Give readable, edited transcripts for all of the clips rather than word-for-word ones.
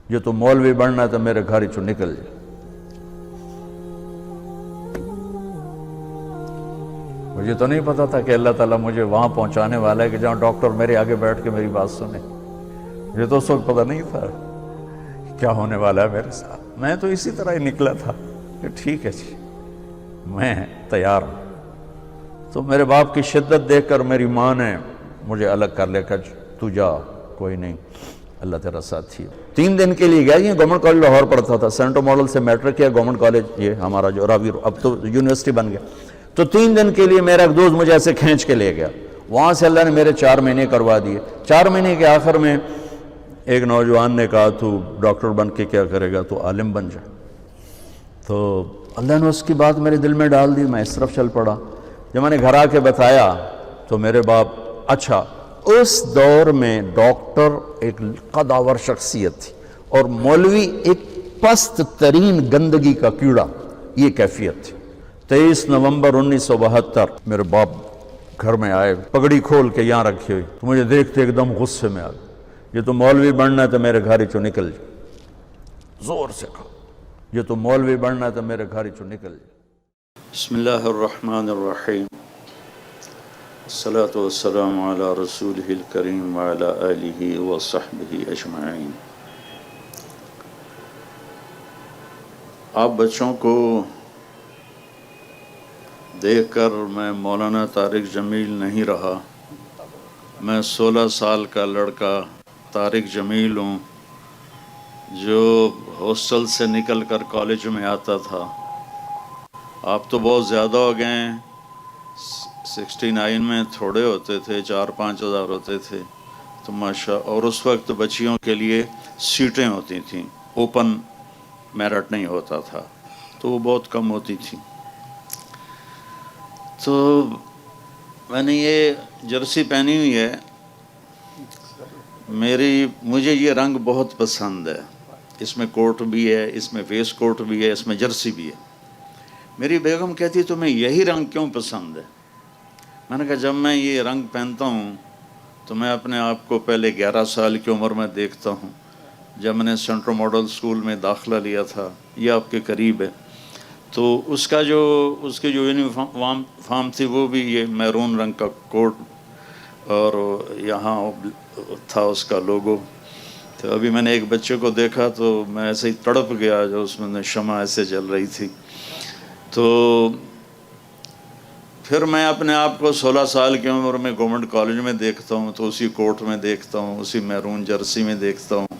جو تو مولوی بننا ہے تو میرے گھر چو نکل جائے۔ مجھے تو نہیں پتا تھا کہ اللہ تعالیٰ مجھے وہاں پہنچانے والا ہے کہ جہاں ڈاکٹر میرے آگے بیٹھ کے میری بات سنے۔ مجھے تو اس وقت پتا نہیں تھا کیا ہونے والا ہے میرے ساتھ۔ میں تو اسی طرح ہی نکلا تھا کہ ٹھیک ہے جی میں تیار ہوں۔ تو میرے باپ کی شدت دیکھ کر میری ماں نے مجھے الگ کر لیا کہ تو جا، کوئی نہیں، اللہ تیرا ساتھی ہے۔ 3 دن کے لیے گیا، یہ گورنمنٹ کالج لاہور پڑھتا تھا، سینٹر ماڈل سے میٹرک کیا، گورنمنٹ کالج یہ ہمارا جو راوی اب تو یونیورسٹی بن گیا۔ تو 3 دن کے لیے میرا ایک دوست مجھے ایسے کھینچ کے لے گیا، وہاں سے اللہ نے میرے 4 مہینے کروا دیے۔ 4 مہینے کے آخر میں ایک نوجوان نے کہا تو ڈاکٹر بن کے کیا کرے گا، تو عالم بن جا۔ تو اللہ نے اس کی بات میرے دل میں ڈال دی، میں اس طرف چل پڑا۔ جب میں نے گھر آ کے بتایا تو میرے باپ، اچھا اس دور میں ڈاکٹر ایک قداور شخصیت تھی اور مولوی ایک پست ترین گندگی کا کیڑا، یہ کیفیت تھی۔ 23 نومبر 1972 میرے باپ گھر میں آئے، پگڑی کھول کے یہاں رکھی ہوئی، تو مجھے دیکھتے ایک دم غصے میں آ گئے، یہ تو مولوی بننا ہے تو میرے گھر چو نکل جائے۔ زور سے کہا یہ تو مولوی بننا ہے تو میرے گھر چو نکل جائے۔ بسم اللہ الرحمن الرحیم، الصلاۃ والسلام علی رسولہ الکریم وعلی آلہ وصحبہ اجمعین۔ آپ بچوں کو دیکھ کر میں مولانا طارق جمیل نہیں رہا، میں 16 سال کا لڑکا طارق جمیل ہوں جو ہاسٹل سے نکل کر کالج میں آتا تھا۔ آپ تو بہت زیادہ ہو گئے ہیں، 69 میں تھوڑے ہوتے تھے، 4-5 ہزار ہوتے تھے تو اور اس وقت بچیوں کے لیے سیٹیں ہوتی تھیں، اوپن میرٹ نہیں ہوتا تھا تو وہ بہت کم ہوتی تھیں۔ تو میں نے یہ جرسی پہنی ہوئی ہے، مجھے یہ رنگ بہت پسند ہے، اس میں کوٹ بھی ہے، اس میں ویسٹ کوٹ بھی ہے، اس میں جرسی بھی ہے۔ میری بیگم کہتی تمہیں یہی رنگ کیوں پسند ہے؟ میں نے کہا جب میں یہ رنگ پہنتا ہوں تو میں اپنے آپ کو پہلے 11 سال کی عمر میں دیکھتا ہوں، جب میں نے سینٹرل ماڈل اسکول میں داخلہ لیا تھا، یہ آپ کے قریب ہے، تو اس کی جو یونیفارم تھی وہ بھی یہ میرون رنگ کا کوٹ اور یہاں تھا اس کا لوگو۔ تو ابھی میں نے ایک بچے کو دیکھا تو میں ایسے ہی تڑپ گیا جو اس میں شمع ایسے جل رہی تھی۔ تو پھر میں اپنے آپ کو 16 سال کی عمر میں گورنمنٹ کالج میں دیکھتا ہوں تو اسی کوٹ میں دیکھتا ہوں، اسی میرون جرسی میں دیکھتا ہوں،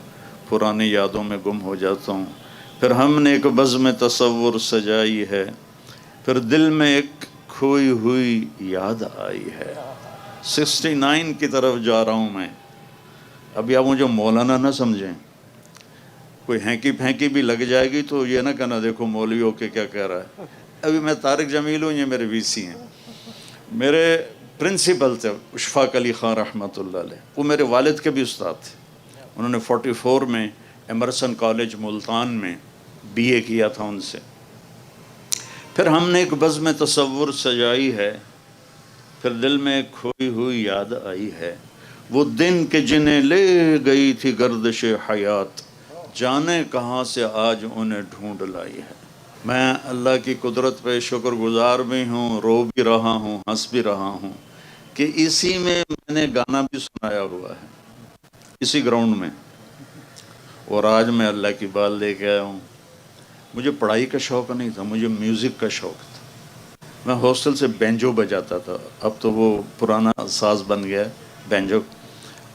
پرانی یادوں میں گم ہو جاتا ہوں۔ پھر ہم نے ایک بزم تصور سجائی ہے، پھر دل میں ایک کھوئی ہوئی یاد آئی ہے۔ 69 کی طرف جا رہا ہوں میں۔ ابھی آپ مجھے مولانا نہ سمجھیں، کوئی ہینکی پھینکی بھی لگ جائے گی تو یہ نہ کہنا دیکھو مولوی ہو کے کیا کہہ رہا ہے۔ ابھی میں طارق جمیل ہوں، یہ میرے وی سی ہیں۔ میرے پرنسپل تھے اشفاق علی خان رحمۃ اللہ علیہ، وہ میرے والد کے بھی استاد تھے، انہوں نے 44 میں ایمرسن کالج ملتان میں BA کیا تھا ان سے۔ پھر ہم نے ایک بزم تصور سجائی ہے، پھر دل میں ایک کھوئی ہوئی یاد آئی ہے، وہ دن کہ جنہیں لے گئی تھی گردش حیات، جانے کہاں سے آج انہیں ڈھونڈ لائی ہے۔ میں اللہ کی قدرت پہ شکر گزار بھی ہوں، رو بھی رہا ہوں، ہنس بھی رہا ہوں کہ اسی میں میں نے گانا بھی سنایا ہوا ہے، اسی گراؤنڈ میں، اور آج میں اللہ کی بات لے کے آیا ہوں۔ مجھے پڑھائی کا شوق نہیں تھا، مجھے میوزک کا شوق تھا۔ میں ہاسٹل سے بینجو بجاتا تھا، اب تو وہ پرانا ساز بن گیا ہے بینجو،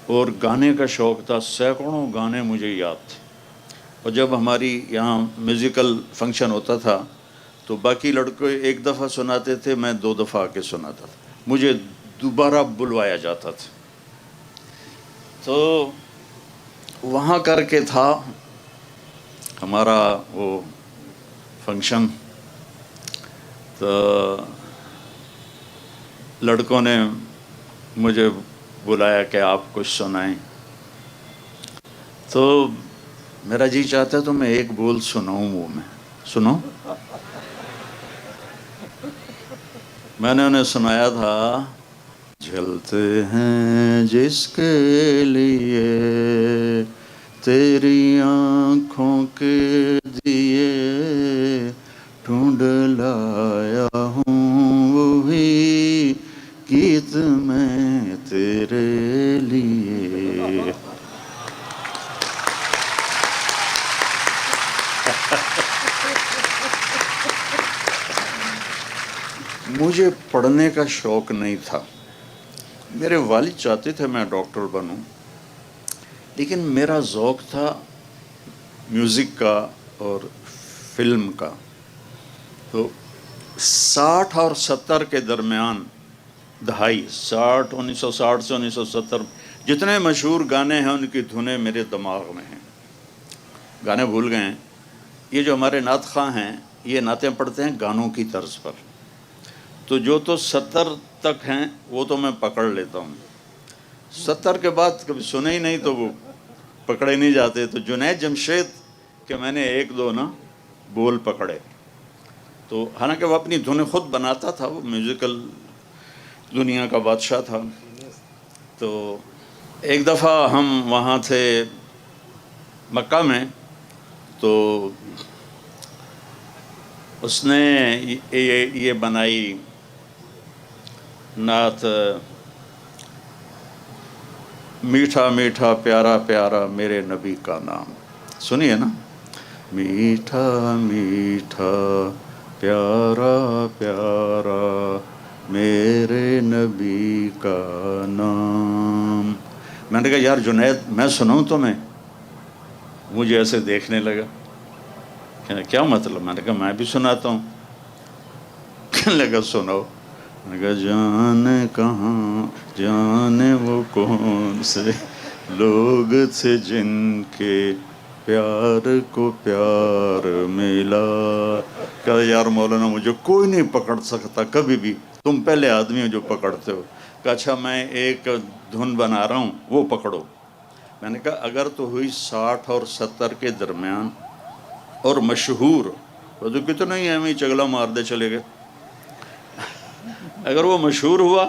اور گانے کا شوق تھا، سینکڑوں گانے مجھے یاد تھے۔ اور جب ہماری یہاں میوزیکل فنکشن ہوتا تھا تو باقی لڑکے ایک دفعہ سناتے تھے، میں 2 دفعہ آ کے سناتا تھا، مجھے دوبارہ بلوایا جاتا تھا۔ تو وہاں کر کے تھا ہمارا وہ فنکشن، تو لڑکوں نے مجھے بلایا کہ آپ کچھ سنائیں، تو میرا جی چاہتا ہے تو میں ایک بول سناؤں، وہ میں سنو۔ میں نے انہیں سنایا تھا، جلتے ہیں جس کے لیے تیری آنکھوں کے دیے ڈھونڈ لایا ہوں وہی گیت میں تیرے لیے. مجھے پڑھنے کا شوق نہیں تھا. میرے والد چاہتے تھے میں ڈاکٹر بنوں، لیکن میرا ذوق تھا میوزک کا اور فلم کا. تو 60 اور 70 کے درمیان، دہائی 1960 سے 1970، جتنے مشہور گانے ہیں ان کی دھنیں میرے دماغ میں ہیں. گانے بھول گئے ہیں. یہ جو ہمارے نعت خواں ہیں یہ نعتیں پڑھتے ہیں گانوں کی طرز پر. تو جو تو 70 تک ہیں وہ تو میں پکڑ لیتا ہوں، 70 کے بعد کبھی سنے ہی نہیں تو وہ پکڑے نہیں جاتے. تو جنید جمشید کے میں نے ایک دو نا بول پکڑے. تو حالانکہ وہ اپنی دھنیں خود بناتا تھا، وہ میوزیکل دنیا کا بادشاہ تھا. تو ایک دفعہ ہم وہاں تھے مکہ میں، تو اس نے یہ بنائی نعت، میٹھا میٹھا پیارا پیارا میرے نبی کا نام. سنیے نا، میٹھا میٹھا پیارا پیارا میرے نبی کا نام. میں نے کہا یار جنید میں سناؤں تمہیں؟ مجھے ایسے دیکھنے لگا، کہنے کیا مطلب؟ میں نے کہا میں بھی سناتا ہوں. کہنے لگا سناؤ. میں نے کہا جانے کہاں جانے وہ کون سے لوگ تھے جن کے پیار کو پیار ملا. کہا یار مولانا مجھے کوئی نہیں پکڑ سکتا کبھی بھی، تم پہلے آدمی ہو جو پکڑتے ہو. کہا اچھا میں ایک دھن بنا رہا ہوں وہ پکڑو. میں نے کہا اگر تو ہوئی 60 اور 70 کے درمیان اور مشہور، وہ تو کتنا ہی ہمیں چگلا مار دے چلے گئے. اگر وہ مشہور ہوا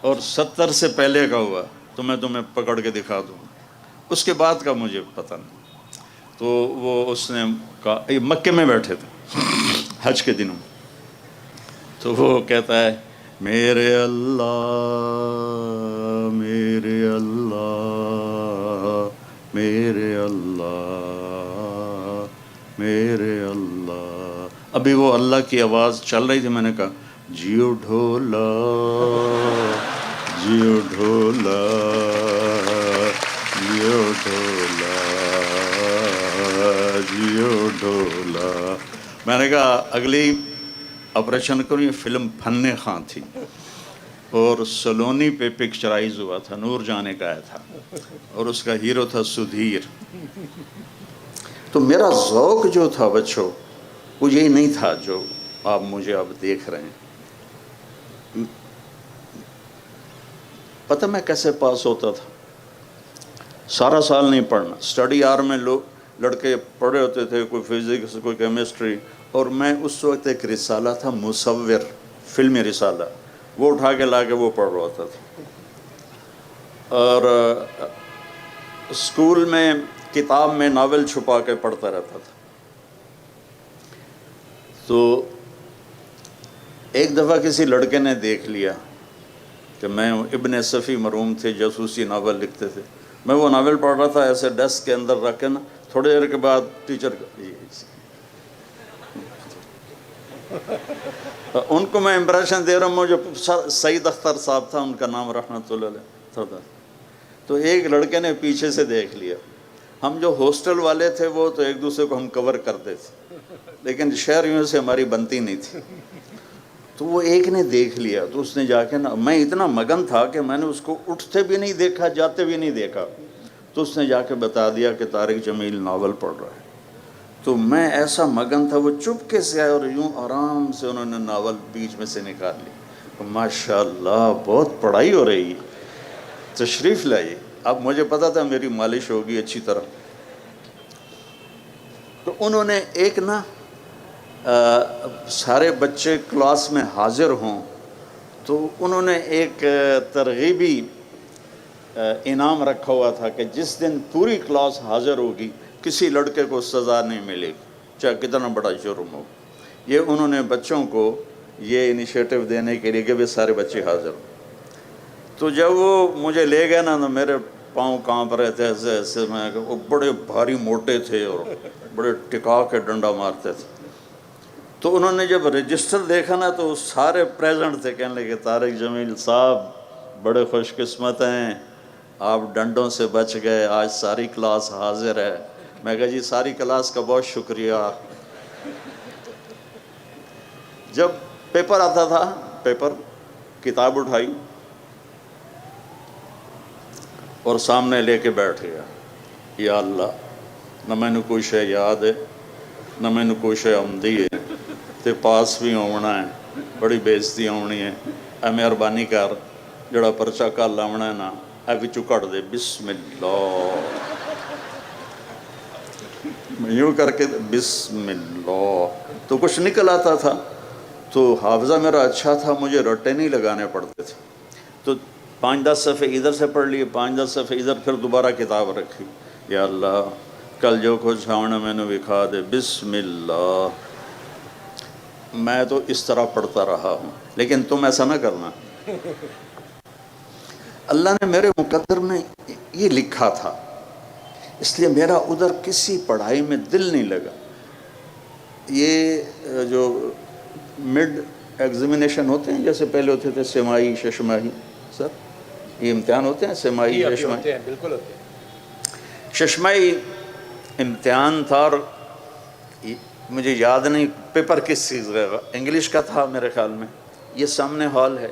اور 70 سے پہلے کا ہوا تو میں تمہیں پکڑ کے دکھا دوں. اس کے بعد کا مجھے پتہ نہیں. تو وہ اس نے کہا، مکے میں بیٹھے تھے حج کے دنوں، تو وہ کہتا ہے میرے اللہ میرے اللہ میرے اللہ میرے اللہ. ابھی وہ اللہ کی آواز چل رہی تھی. میں نے کہا جیو ڈھولا جیو ڈھولا جیو ڈھولا جیو ڈھولا. میں نے کہا اگلی آپریشن کروں. یہ فلم فن خاں تھی اور سلونی پہ پکچرائز ہوا تھا، نور جانے کا آیا تھا اور اس کا ہیرو تھا سدھیر. تو میرا ذوق جو تھا بچوں وہ یہی نہیں تھا جو آپ مجھے اب دیکھ رہے ہیں. پتہ میں کیسے پاس ہوتا تھا؟ سارا سال نہیں پڑھنا. اسٹڈی آر میں لوگ لڑکے پڑھے ہوتے تھے، کوئی فزکس کوئی کیمسٹری، اور میں اس وقت ایک رسالہ تھا مصور، فلمی رسالہ، وہ اٹھا کے لا کے وہ پڑھ رہا ہوتا تھا. اور اسکول میں کتاب میں ناول چھپا کے پڑھتا رہتا تھا. تو ایک دفعہ کسی لڑکے نے دیکھ لیا کہ میں ابن صفی مرحوم تھے، جاسوسی ناول لکھتے تھے. میں وہ ناول پڑھ رہا تھا ایسے ڈیسک کے اندر رکھ کے نا. تھوڑی دیر کے بعد ٹیچر ان کو میں امپریشن دے رہا ہوں. مجھے سعید اختر صاحب تھا ان کا نام رحمۃ اللہ علیہ. تو ایک لڑکے نے پیچھے سے دیکھ لیا. ہم جو ہاسٹل والے تھے وہ تو ایک دوسرے کو ہم کور کرتے تھے، لیکن شہریوں سے ہماری بنتی نہیں تھی. تو وہ ایک نے دیکھ لیا تو اس نے جا کے نا، میں اتنا مگن تھا کہ میں نے اس کو اٹھتے بھی نہیں دیکھا جاتے بھی نہیں دیکھا. تو اس نے جا کے بتا دیا کہ طارق جمیل ناول پڑھ رہا ہے. تو میں ایسا مگن تھا، وہ چپکے سے آئے اور یوں آرام سے انہوں نے ناول بیچ میں سے نکال لی. ماشاء اللہ بہت پڑھائی ہو رہی ہے، تشریف لائیے. اب مجھے پتا تھا میری مالش ہوگی اچھی طرح. تو انہوں نے ایک نا سارے بچے کلاس میں حاضر ہوں تو انہوں نے ایک ترغیبی انعام رکھا ہوا تھا کہ جس دن پوری کلاس حاضر ہوگی کسی لڑکے کو سزا نہیں ملے گی، چاہے کتنا بڑا جرم ہو۔ یہ انہوں نے بچوں کو یہ انیشیٹو دینے کے لیے کہ بھی سارے بچے حاضر ہوں۔ تو جب وہ مجھے لے گئے نا تو میرے پاؤں کانپ رہے تھے ایسے ایسے، میں وہ بڑے بھاری موٹے تھے اور بڑے ٹکا کے ڈنڈا مارتے تھے۔ تو انہوں نے جب رجسٹر دیکھا نا تو سارے پریزنٹ تھے، کہنے لگے طارق جمیل صاحب بڑے خوش قسمت ہیں، آپ ڈنڈوں سے بچ گئے، آج ساری کلاس حاضر ہے۔ میں کہا جی ساری کلاس کا بہت شکریہ۔ جب پیپر آتا تھا، پیپر کتاب اٹھائی اور سامنے لے کے بیٹھ گیا، یا اللہ نہ میں نے کوئی شے یاد ہے نہ میں نے کوئی شے آمدی ہے تے پاس بھی ہونا ہے، بڑی بےزتی ہونی ہے، اے مہربانی کر جڑا پرچہ کل آونا ہے نا اے وچوں کٹ دے، بسم اللہ، یوں کر کے بسم اللہ، تو کچھ نکل آتا تھا۔ تو حافظہ میرا اچھا تھا، مجھے رٹے نہیں لگانے پڑتے تھے، تو 5-10 صفحے ادھر سے پڑھ لیے، 5-10 صفحے ادھر، پھر دوبارہ کتاب رکھی، یا اللہ کل جو کچھ آونا میں نے دکھا دے، بسم اللہ۔ میں تو اس طرح پڑھتا رہا ہوں، لیکن تم ایسا نہ کرنا۔ اللہ نے میرے مقدر میں یہ لکھا تھا، اس لیے میرا ادھر کسی پڑھائی میں دل نہیں لگا۔ یہ جو مڈ ایگزامینیشن ہوتے ہیں، جیسے پہلے ہوتے تھے سمائی ششماہی، سر یہ امتحان ہوتے ہیں سمائی ششماہی، بالکل ہوتے ہیں۔ ششمائی امتحان تھا، اور مجھے یاد نہیں پیپر کس چیز کا، انگلش کا تھا میرے خیال میں۔ یہ سامنے ہال ہے،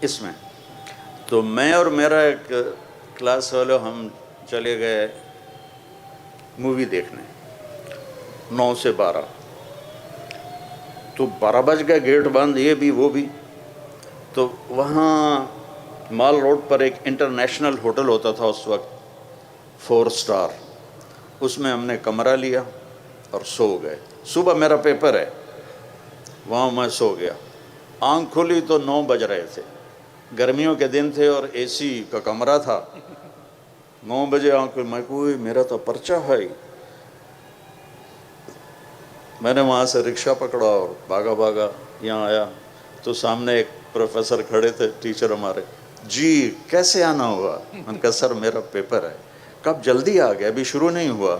اس میں تو میں اور میرا ایک کلاس والو ہم چلے گئے مووی دیکھنے 9 سے 12، تو 12 بج گئے، گیٹ بند، یہ بھی وہ بھی۔ تو وہاں مال روڈ پر ایک انٹرنیشنل ہوٹل ہوتا تھا اس وقت، 4 سٹار، اس میں ہم نے کمرہ لیا اور سو گئے۔ صبح میرا پیپر ہے، وہاں میں سو گیا، آنکھ کھلی تو 9 بج رہے تھے، گرمیوں کے دن تھے اور اے سی کا کمرہ تھا۔ 9 بجے آنکھ کھلی، میں کوئی میرا تو پرچہ ہے۔ میں نے وہاں سے رکشہ پکڑا اور بھاگا بھاگا یہاں آیا، تو سامنے ایک پروفیسر کھڑے تھے، ٹیچر ہمارے، جی کیسے آنا ہوا؟ میں نے کہا سر میرا پیپر ہے۔ کب جلدی آ گیا، ابھی شروع نہیں ہوا،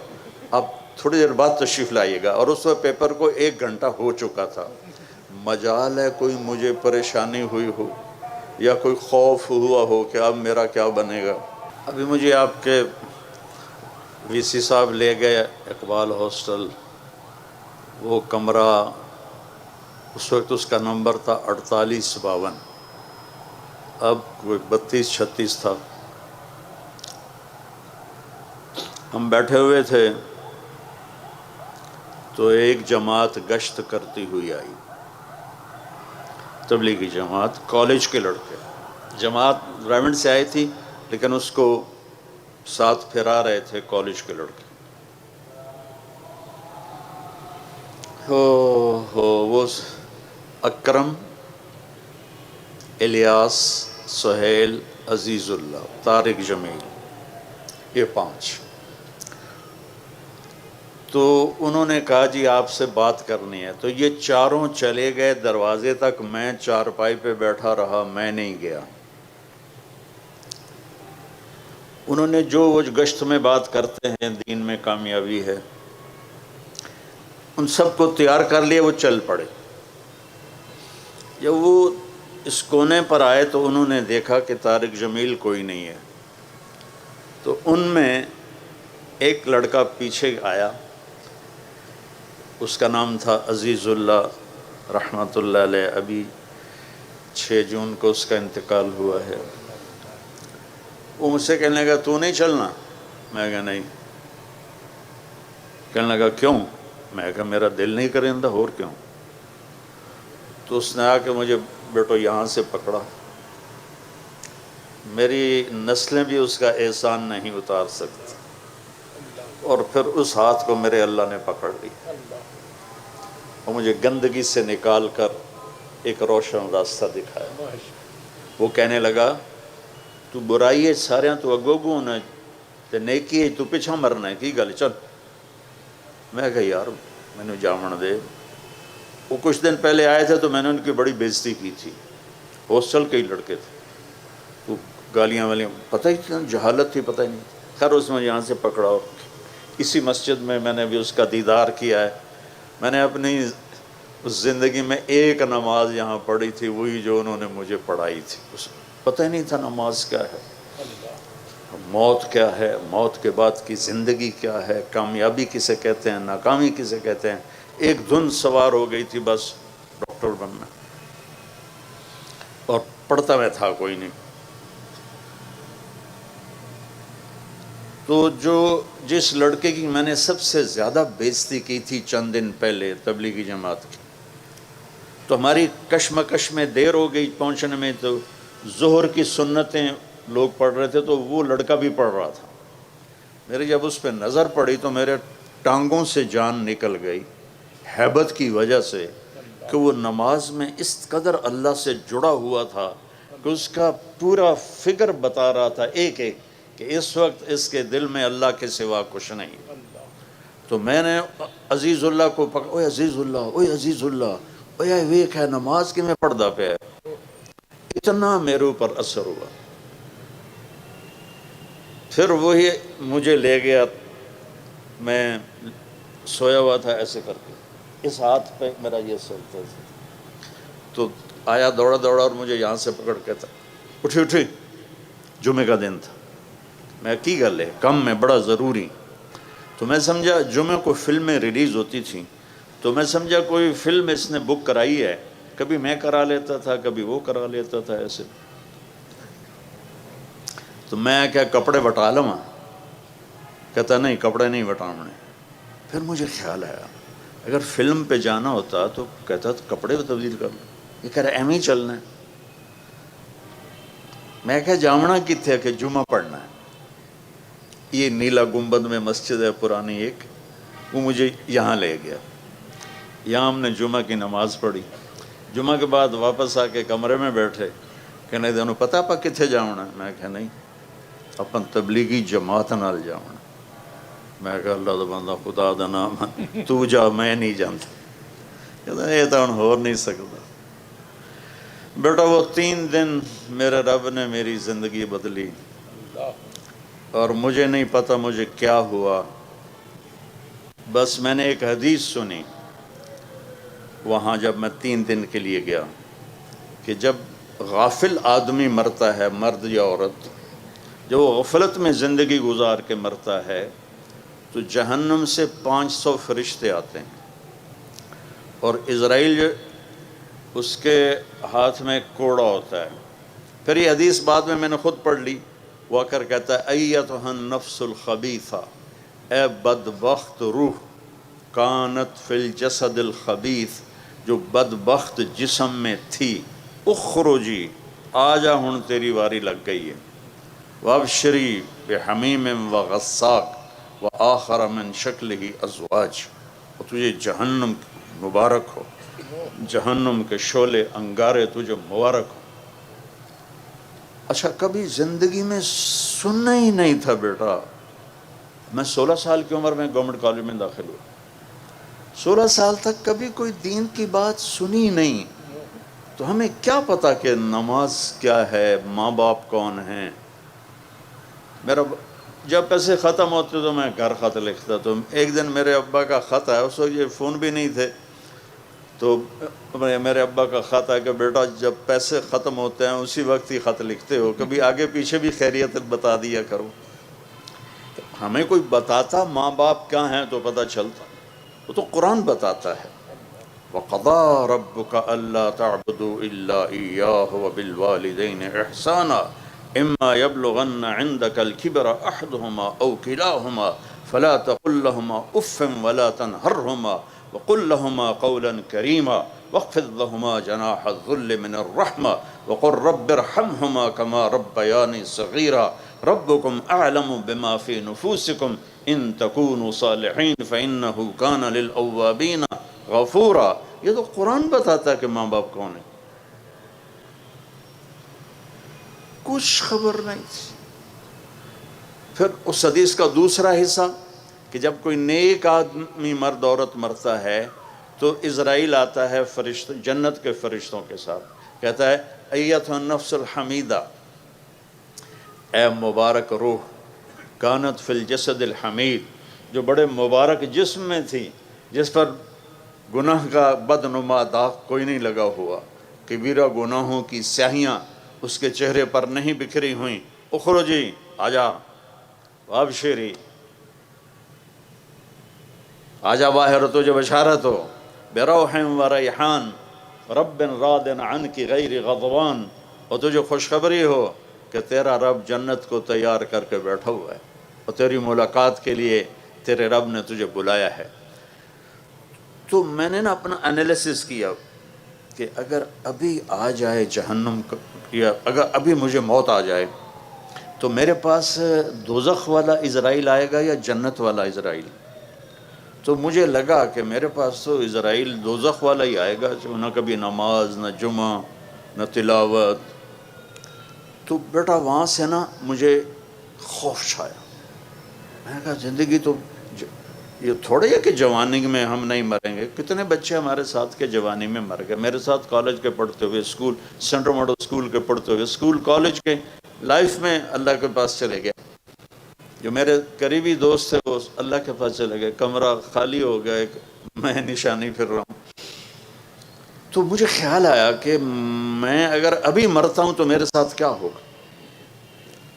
اب تھوڑی دیر بعد تشریف لائیے گا۔ اور اس وقت پیپر کو 1 گھنٹہ ہو چکا تھا۔ مجال ہے کوئی مجھے پریشانی ہوئی ہو یا کوئی خوف ہوا ہو کہ اب میرا کیا بنے گا۔ ابھی مجھے آپ کے وی سی صاحب لے گئے اقبال ہاسٹل، وہ کمرہ اس وقت اس کا نمبر تھا 4852، اب کوئی 32-36 تھا۔ ہم بیٹھے ہوئے تھے تو ایک جماعت گشت کرتی ہوئی آئی، تبلیغی جماعت، کالج کے لڑکے، جماعت ریونڈ سے آئی تھی لیکن اس کو ساتھ پھرا رہے تھے کالج کے لڑکے۔ وہ اکرم، الیاس، سہیل، عزیز اللہ، طارق جمیل، یہ 5۔ تو انہوں نے کہا جی آپ سے بات کرنی ہے، تو یہ چاروں چلے گئے دروازے تک، میں چارپائی پہ بیٹھا رہا، میں نہیں گیا۔ انہوں نے جو وہ گشت میں بات کرتے ہیں دین میں کامیابی ہے، ان سب کو تیار کر لیے، وہ چل پڑے۔ جب وہ اس کونے پر آئے تو انہوں نے دیکھا کہ طارق جمیل کوئی نہیں ہے، تو ان میں ایک لڑکا پیچھے آیا، اس کا نام تھا عزیز اللہ رحمۃ اللہ علیہ، ابھی 6 جون کو اس کا انتقال ہوا ہے۔ وہ مجھ سے کہنے لگا تو نہیں چلنا؟ میں کہا نہیں۔ کہنے لگا کیوں؟ میں کہا میرا دل نہیں کریندا، اور کیوں؟ تو اس نے آ کے مجھے بیٹو یہاں سے پکڑا، میری نسلیں بھی اس کا احسان نہیں اتار سکتی، اور پھر اس ہاتھ کو میرے اللہ نے پکڑ لی اور مجھے گندگی سے نکال کر ایک روشن راستہ دکھایا۔ وہ کہنے لگا تو برائی ہے سارے تو اگو اگو ہونا ہے تے نیکی ہے تو پیچھا مرنا ہے، کی گل چل۔ میں کہا یار میں نے جاون دے۔ وہ کچھ دن پہلے آئے تھے تو میں نے ان کی بڑی بےزتی کی تھی، ہاسٹل کے ہی لڑکے تھے، تو گالیاں والیاں، پتہ ہی تھی، جہالت تھی، پتہ ہی نہیں۔ خیر اس میں یہاں سے پکڑا اور اسی مسجد میں میں نے بھی اس کا دیدار کیا ہے۔ میں نے اپنی زندگی میں ایک نماز یہاں پڑھی تھی، وہی جو انہوں نے مجھے پڑھائی تھی۔ پتہ ہی نہیں تھا نماز کیا ہے، موت کیا ہے، موت کے بعد کی زندگی کیا ہے، کامیابی کسے کہتے ہیں، ناکامی کسے کہتے ہیں۔ ایک دھن سوار ہو گئی تھی بس ڈاکٹر بننا، اور پڑھتا میں تھا کوئی نہیں۔ تو جس لڑکے کی میں نے سب سے زیادہ بےزتی کی تھی چند دن پہلے تبلیغی جماعت کی، تو ہماری کشمکش میں دیر ہو گئی پہنچنے میں، تو ظہر کی سنتیں لوگ پڑھ رہے تھے تو وہ لڑکا بھی پڑھ رہا تھا۔ میری جب اس پہ نظر پڑی تو میرے ٹانگوں سے جان نکل گئی ہیبت کی وجہ سے، کہ وہ نماز میں اس قدر اللہ سے جڑا ہوا تھا کہ اس کا پورا فکر بتا رہا تھا ایک ایک کہ اس وقت اس کے دل میں اللہ کے سوا کچھ نہیں۔ تو میں نے عزیز اللہ کو پکڑا، اوے عزیز اللہ، اوے عزیز اللہ، اوے ویک ہے نماز کی میں پڑھدا پیا ہے۔ اتنا میرے اوپر اثر ہوا۔ پھر وہی مجھے لے گیا، میں سویا ہوا تھا ایسے کر کے، اس ہاتھ پہ میرا یہ سلتا تھا، تو آیا دوڑا دوڑا اور مجھے یہاں سے پکڑ کے تھا، اٹھی اٹھی، جمعے کا دن تھا۔ میں کی گل ہے کم میں بڑا ضروری، تو میں سمجھا جمعے کو فلمیں ریلیز ہوتی تھیں، تو میں سمجھا کوئی فلم اس نے بک کرائی ہے، کبھی میں کرا لیتا تھا کبھی وہ کرا لیتا تھا ایسے۔ تو میں کیا کپڑے بٹا لوں؟ کہتا نہیں کپڑے نہیں بٹاؤنے۔ پھر مجھے خیال آیا اگر فلم پہ جانا ہوتا تو کہتا تو کپڑے بھی تبدیل کر لوں، یہ کہہ رہا ایم ہی چلنا ہے۔ میں کہا جامنا کتنے کہ جمعہ پڑھنا ہے، یہ نیلا گنبد میں مسجد ہے پرانی ایک، وہ مجھے یہاں لے گیا، یہاں ہم نے جمعہ کی نماز پڑھی۔ جمعہ کے بعد واپس آ کے کمرے میں بیٹھے، کہنے دونوں پتہ پا کتنے جاؤنا؟ میں کہا نہیں اپن تبلیغی جماعت نال جاؤنا۔ میں کہا اللہ دا بندہ خدا دا نام تو جا، میں نہیں جانتا۔ کہتا یہ تو ہن ہو نہیں سکتا۔ بیٹا وہ 3 دن میرے رب نے میری زندگی بدلی، اور مجھے نہیں پتہ مجھے کیا ہوا، بس میں نے ایک حدیث سنی وہاں جب میں 3 دن کے لیے گیا، کہ جب غافل آدمی مرتا ہے، مرد یا عورت، جب وہ غفلت میں زندگی گزار کے مرتا ہے تو جہنم سے 500 فرشتے آتے ہیں، اور اسرائیل اس کے ہاتھ میں کوڑا ہوتا ہے۔ پھر یہ حدیث بعد میں نے خود پڑھ لی، وہ کر کہتا ہے ایتھا النفس الخبیثہ، اے بدبخت روح، کانت فی الجسد الخبیث، جو بدبخت جسم میں تھی، اخرجی، آجا ہن تیری واری لگ گئی ہے، وابشری بحمیم وغساق وآخر من شکلہ ازواج، اور تجھے جہنم مبارک ہو، جہنم کے شعلے انگارے تجھے مبارک ہو۔ اچھا کبھی زندگی میں سننا ہی نہیں تھا بیٹا، میں 16 سال کی عمر میں گورنمنٹ کالج میں داخل ہوا، 16 سال تک کبھی کوئی دین کی بات سنی نہیں، تو ہمیں کیا پتا کہ نماز کیا ہے، ماں باپ کون ہیں۔ میرا جب پیسے ختم ہوتے تو میں گھر خط لکھتا، تو ایک دن میرے ابا کا خط آیا، اس وقت یہ فون بھی نہیں تھے، تو میرے ابا کا خط آیا کہ بیٹا جب پیسے ختم ہوتے ہیں اسی وقت ہی خط لکھتے ہو، کبھی آگے پیچھے بھی خیریت بتا دیا کرو۔ ہمیں کوئی بتاتا ماں باپ کیا ہیں تو پتہ چلتا، وہ تو قرآن بتاتا ہے، وَقَضَىٰ رَبُّكَ أَلَّا تَعْبُدُوا إِلَّا إِيَّاهُ وَبِالْوَالِدَيْنِ إِحْسَانًا إِمَّا يَبْلُغَنَّ عِندَكَ الْكِبَرَ أَحَدُهُمَا أَوْ كِلَاهُمَا فَلَا تَقُل لَّهُمَا أُفٍّ وَلَا تَنْهَرْهُمَا وَقُل لَّهُمَا قَوْلًا كَرِيمًا وَاخْفِضْ لَهُمَا جَنَاحَ الذُّلِّ مِنَ الرَّحْمَةِ وَقُل رَّبِّ ارْحَمْهُمَا كَمَا رَبَّيَانِي صَغِيرًا رَبُّكُمْ أَعْلَمُ بِمَا فِي نُفُوسِكُمْ إِن تَكُونُوا صَالِحِينَ فَإِنَّهُ كَانَ لِلْأَوَّابِينَ غفورا۔ یہ تو قرآن بتاتا ہے کہ ماں باپ کون ہے۔ کچھ خبر نہیں تھی۔ پھر اس حدیث کا دوسرا حصہ کہ جب کوئی نیک آدمی مرد عورت مرتا ہے تو اسرائیل آتا ہے فرشتوں، جنت کے فرشتوں کے ساتھ، کہتا ہے ایتھا النفس الحمیدہ، اے مبارک روح، کانت فی الجسد الحمید، جو بڑے مبارک جسم میں تھی، جس پر گناہ کا بدنما داغ کوئی نہیں لگا ہوا، کبیرہ گناہوں کی سیاہیاں اس کے چہرے پر نہیں بکھری ہوئیں، اخرجی، آجا وابشری، آجا باہر، تجھے بشارت ہو، بروح و ریحان رب راد عنک غیر غضبان، اور تجھے خوشخبری ہو کہ تیرا رب جنت کو تیار کر کے بیٹھا ہوا ہے اور تیری ملاقات کے لیے تیرے رب نے تجھے بلایا ہے۔ تو میں نے نا اپنا انالیسس کیا کہ اگر ابھی آ جائے جہنم یا اگر ابھی مجھے موت آ جائے تو میرے پاس دوزخ والا عزرائیل آئے گا یا جنت والا عزرائیل؟ تو مجھے لگا کہ میرے پاس تو عزرائیل دوزخ والا ہی آئے گا، جو نہ کبھی نماز، نہ جمعہ، نہ تلاوت۔ تو بیٹا وہاں سے نا مجھے خوف چھایا، میں نے کہا زندگی تو یہ تھوڑے ہے کہ جوانی میں ہم نہیں مریں گے، کتنے بچے ہمارے ساتھ کے جوانی میں مر گئے، میرے ساتھ کالج کے پڑھتے ہوئے، اسکول سینٹرل ماڈل اسکول کے پڑھتے ہوئے، اسکول کالج کے لائف میں اللہ کے پاس چلے گئے، جو میرے قریبی دوست تھے وہ اللہ کے پاس چلے گئے، کمرہ خالی ہو گیا، ایک میں نشانی پھر رہا ہوں۔ تو مجھے خیال آیا کہ میں اگر ابھی مرتا ہوں تو میرے ساتھ کیا ہوگا؟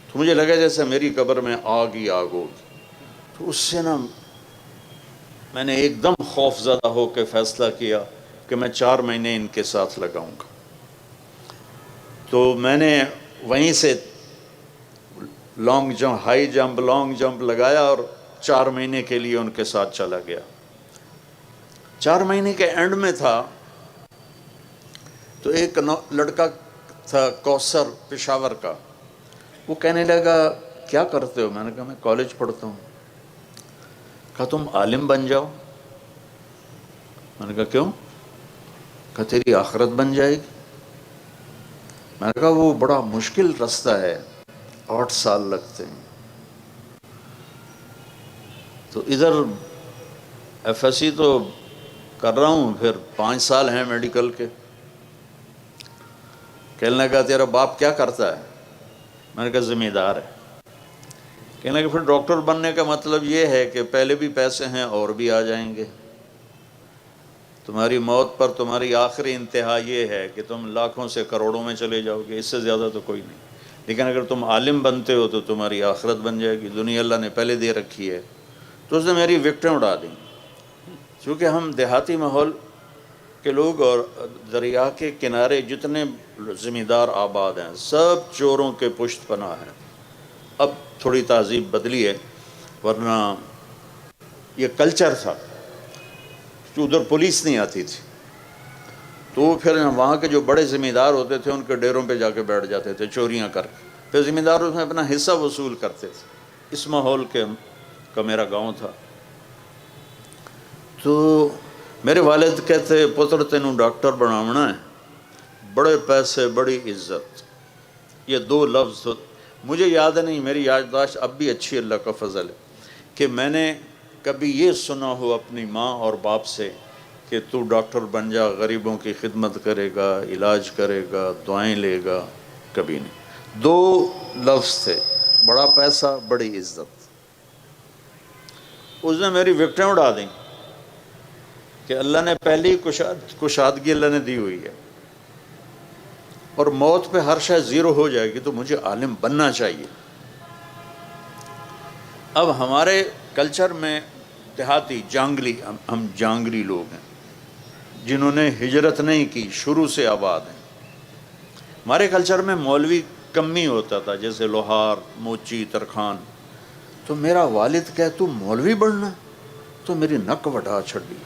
تو مجھے لگا جیسے میری قبر میں آگ ہی آگ ہوگی۔ تو اس سے نا میں نے ایک دم خوف زدہ ہو کے فیصلہ کیا کہ میں 4 مہینے ان کے ساتھ لگاؤں گا۔ تو میں نے وہیں سے long jump, high jump, long jump لگایا اور 4 مہینے کے لیے ان کے ساتھ چلا گیا۔ 4 مہینے کے اینڈ میں تھا تو ایک لڑکا تھا کوثر، پشاور کا، وہ کہنے لگا کیا کرتے ہو؟ میں نے کہا میں کالج پڑھتا ہوں۔ کہا تم عالم بن جاؤ۔ میں نے کہا کیوں؟ کہا تیری آخرت بن جائے گی۔ میں نے کہا وہ بڑا مشکل رستہ ہے، 8 سال لگتے ہیں۔ تو ادھر ایف ایس سی تو کر رہا ہوں، پھر 5 سال ہیں میڈیکل کے۔ کہنے لگا تیرا باپ کیا کرتا ہے؟ میں نے کہا ذمہ دار ہے۔ کہنے لگا پھر ڈاکٹر بننے کا مطلب یہ ہے کہ پہلے بھی پیسے ہیں اور بھی آ جائیں گے، تمہاری موت پر تمہاری آخری انتہا یہ ہے کہ تم لاکھوں سے کروڑوں میں چلے جاؤ گے، اس سے زیادہ تو کوئی نہیں، لیکن اگر تم عالم بنتے ہو تو تمہاری آخرت بن جائے گی، دنیا اللہ نے پہلے دے رکھی ہے۔ تو اس نے میری وکٹیں اڑا دیں، چونکہ ہم دیہاتی ماحول کے لوگ اور دریا کے کنارے جتنے زمیندار آباد ہیں سب چوروں کے پشت پناہ ہیں۔ اب تھوڑی تہذیب بدلی ہے، ورنہ یہ کلچر تھا کہ ادھر پولیس نہیں آتی تھی، تو پھر وہاں کے جو بڑے زمیندار ہوتے تھے ان کے ڈیروں پہ جا کے بیٹھ جاتے تھے چوریاں کر کے، پھر زمیندار اس میں اپنا حصہ وصول کرتے تھے۔ اس ماحول کا میرا گاؤں تھا۔ تو میرے والد کہتے پتر تینوں ڈاکٹر بناونا ہے، بڑے پیسے بڑی عزت، یہ 2 لفظ مجھے یاد نہیں، میری یادداشت اب بھی اچھی، اللہ کا فضل ہے، کہ میں نے کبھی یہ سنا ہو اپنی ماں اور باپ سے کہ تو ڈاکٹر بن جا، غریبوں کی خدمت کرے گا، علاج کرے گا، دعائیں لے گا، کبھی نہیں۔ 2 لفظ تھے، بڑا پیسہ بڑی عزت۔ اس نے میری وکٹیں اڑا دیں کہ اللہ نے پہلی کشادگی اللہ نے دی ہوئی ہے، اور موت پہ ہر شے زیرو ہو جائے گی، تو مجھے عالم بننا چاہیے۔ اب ہمارے کلچر میں دیہاتی جانگلی، ہم جانگلی لوگ ہیں جنہوں نے ہجرت نہیں کی، شروع سے آباد ہیں۔ ہمارے کلچر میں مولوی کم ہی ہوتا تھا، جیسے لوہار، موچی، ترخان۔ تو میرا والد کہے تو مولوی بننا، تو میری نک وڈا چھڑی،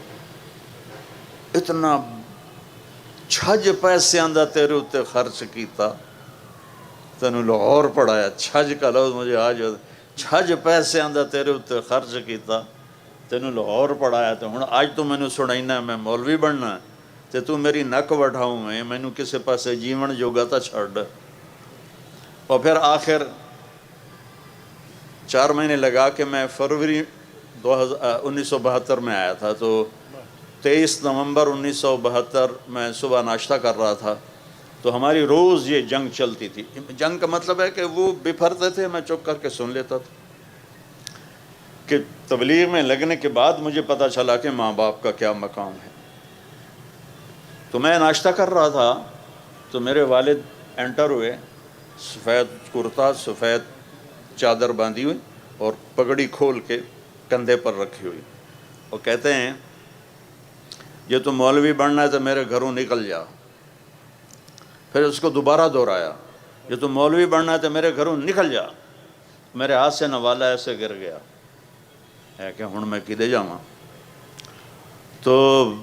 اتنا چھج پیسے آندہ تیرے اتے خرچ کیتا، تینوں لاہور پڑھایا۔ چھج کا لفظ مجھے آج چھج پیسے آندہ تیرے اتے خرچ کیتا، تینوں لاہور پڑھایا، تو ہن آج تو مینوں سنائینا میں مولوی بننا ہے، تے تو میری نک وڈھاؤں میں مینوں کسے پاسے جیون جوگا تا چھڑ۔ اور پھر آخر 4 مہینے لگا کے میں فروری 1972 میں آیا تھا. تو 23 نومبر 1972 میں صبح ناشتہ کر رہا تھا. تو ہماری روز یہ جنگ چلتی تھی. جنگ کا مطلب ہے کہ وہ بپھرتے تھے، میں چپ کر کے سن لیتا تھا. کہ تبلیغ میں لگنے کے بعد مجھے پتہ چلا کہ ماں باپ کا کیا مقام ہے. تو میں ناشتہ کر رہا تھا تو میرے والد انٹر ہوئے، سفید کرتا، سفید چادر باندھی ہوئی اور پگڑی کھول کے کندھے پر رکھی ہوئی، اور کہتے ہیں یہ تو مولوی بننا ہے تو میرے گھروں نکل جا. پھر اس کو دوبارہ دہرایا، یہ تو مولوی بننا ہے تو میرے گھروں نکل جا. میرے ہاتھ سے نوالا ایسے گر گیا ہے کہ ہن میں کدے جاواں. تو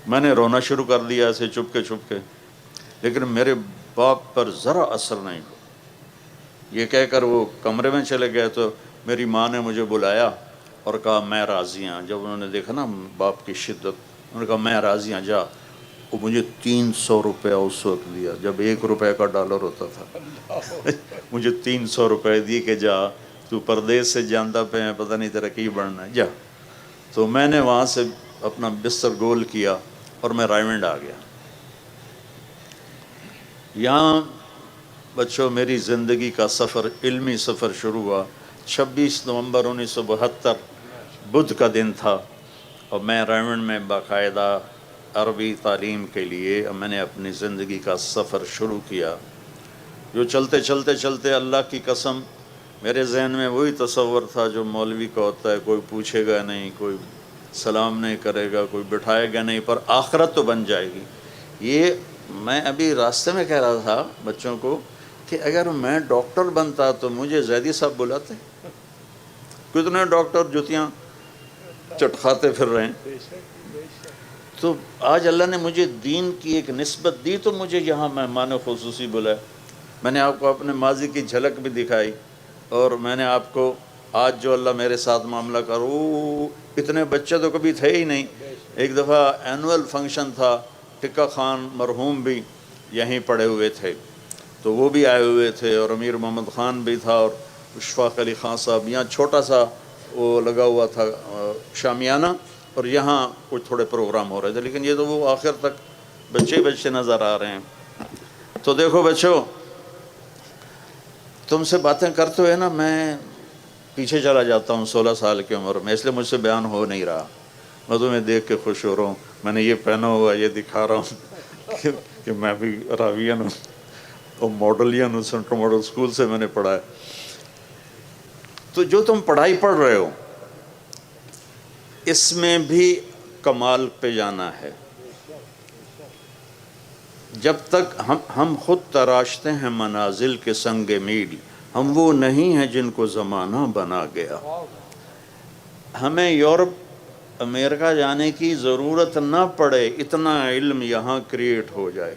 میں نے رونا شروع کر دیا ایسے چپ کے، لیکن میرے باپ پر ذرا اثر نہیں ہوا. یہ کہہ کر وہ کمرے میں چلے گئے. تو میری ماں نے مجھے بلایا اور کہا میں راضی ہوں. جب انہوں نے دیکھا نا باپ کی شدت، انہوں نے کہا میں راضی ہوں، جا. وہ مجھے 300 روپے اس وقت دیا جب 1 روپے کا ڈالر ہوتا تھا. مجھے 300 روپے دی کہ جا تو پردیس سے جانتا پہ ہے، پتہ نہیں تیرا کی بڑھنا ہے، جا. تو میں نے وہاں سے اپنا بستر گول کیا اور میں رائمنڈ آ گیا. یہاں بچوں میری زندگی کا سفر، علمی سفر شروع ہوا. 26 نومبر 1972 بدھ کا دن تھا، اور میں رائمنڈ میں باقاعدہ عربی تعلیم کے لیے میں نے اپنی زندگی کا سفر شروع کیا. جو چلتے اللہ کی قسم میرے ذہن میں وہی تصور تھا جو مولوی کا ہوتا ہے، کوئی پوچھے گا نہیں، کوئی سلام نہیں کرے گا، کوئی بٹھائے گا نہیں، پر آخرت تو بن جائے گی. یہ میں ابھی راستے میں کہہ رہا تھا بچوں کو کہ اگر میں ڈاکٹر بنتا تو مجھے زیدی صاحب بلاتے. کتنے ڈاکٹر جوتیاں چٹکھاتے پھر رہے ہیں. تو آج اللہ نے مجھے دین کی ایک نسبت دی تو مجھے یہاں مہمان خصوصی بلائے. میں نے آپ کو اپنے ماضی کی جھلک بھی دکھائی، اور میں نے آپ کو آج جو اللہ میرے ساتھ معاملہ کرو، اتنے بچے تو کبھی تھے ہی نہیں. ایک دفعہ اینول فنکشن تھا، ٹکا خان مرحوم بھی یہیں پڑے ہوئے تھے، تو وہ بھی آئے ہوئے تھے، اور امیر محمد خان بھی تھا، اور اشفاق علی خان صاحب. یہاں چھوٹا سا وہ لگا ہوا تھا شامیانہ، اور یہاں کچھ تھوڑے پروگرام ہو رہے تھے، لیکن یہ تو وہ آخر تک بچے نظر آ رہے ہیں. تو دیکھو بچوں، تم سے باتیں کرتے ہوئے نا میں پیچھے چلا جاتا ہوں 16 سال کی عمر میں، اس لیے مجھ سے بیان ہو نہیں رہا. میں تمہیں دیکھ کے خوش ہو رہا ہوں. میں نے یہ پہنا ہوا، یہ دکھا رہا ہوں کہ میں بھی راویین ہوں اور ماڈلین ہوں، سینٹرل ماڈل اسکول سے میں نے پڑھا ہے. تو جو تم پڑھائی پڑھ رہے ہو اس میں بھی کمال پہ جانا ہے. جب تک ہم خود تراشتے ہیں منازل کے سنگ میل، ہم وہ نہیں ہیں جن کو زمانہ بنا گیا. ہمیں یورپ امریکہ جانے کی ضرورت نہ پڑے، اتنا علم یہاں کریٹ ہو جائے.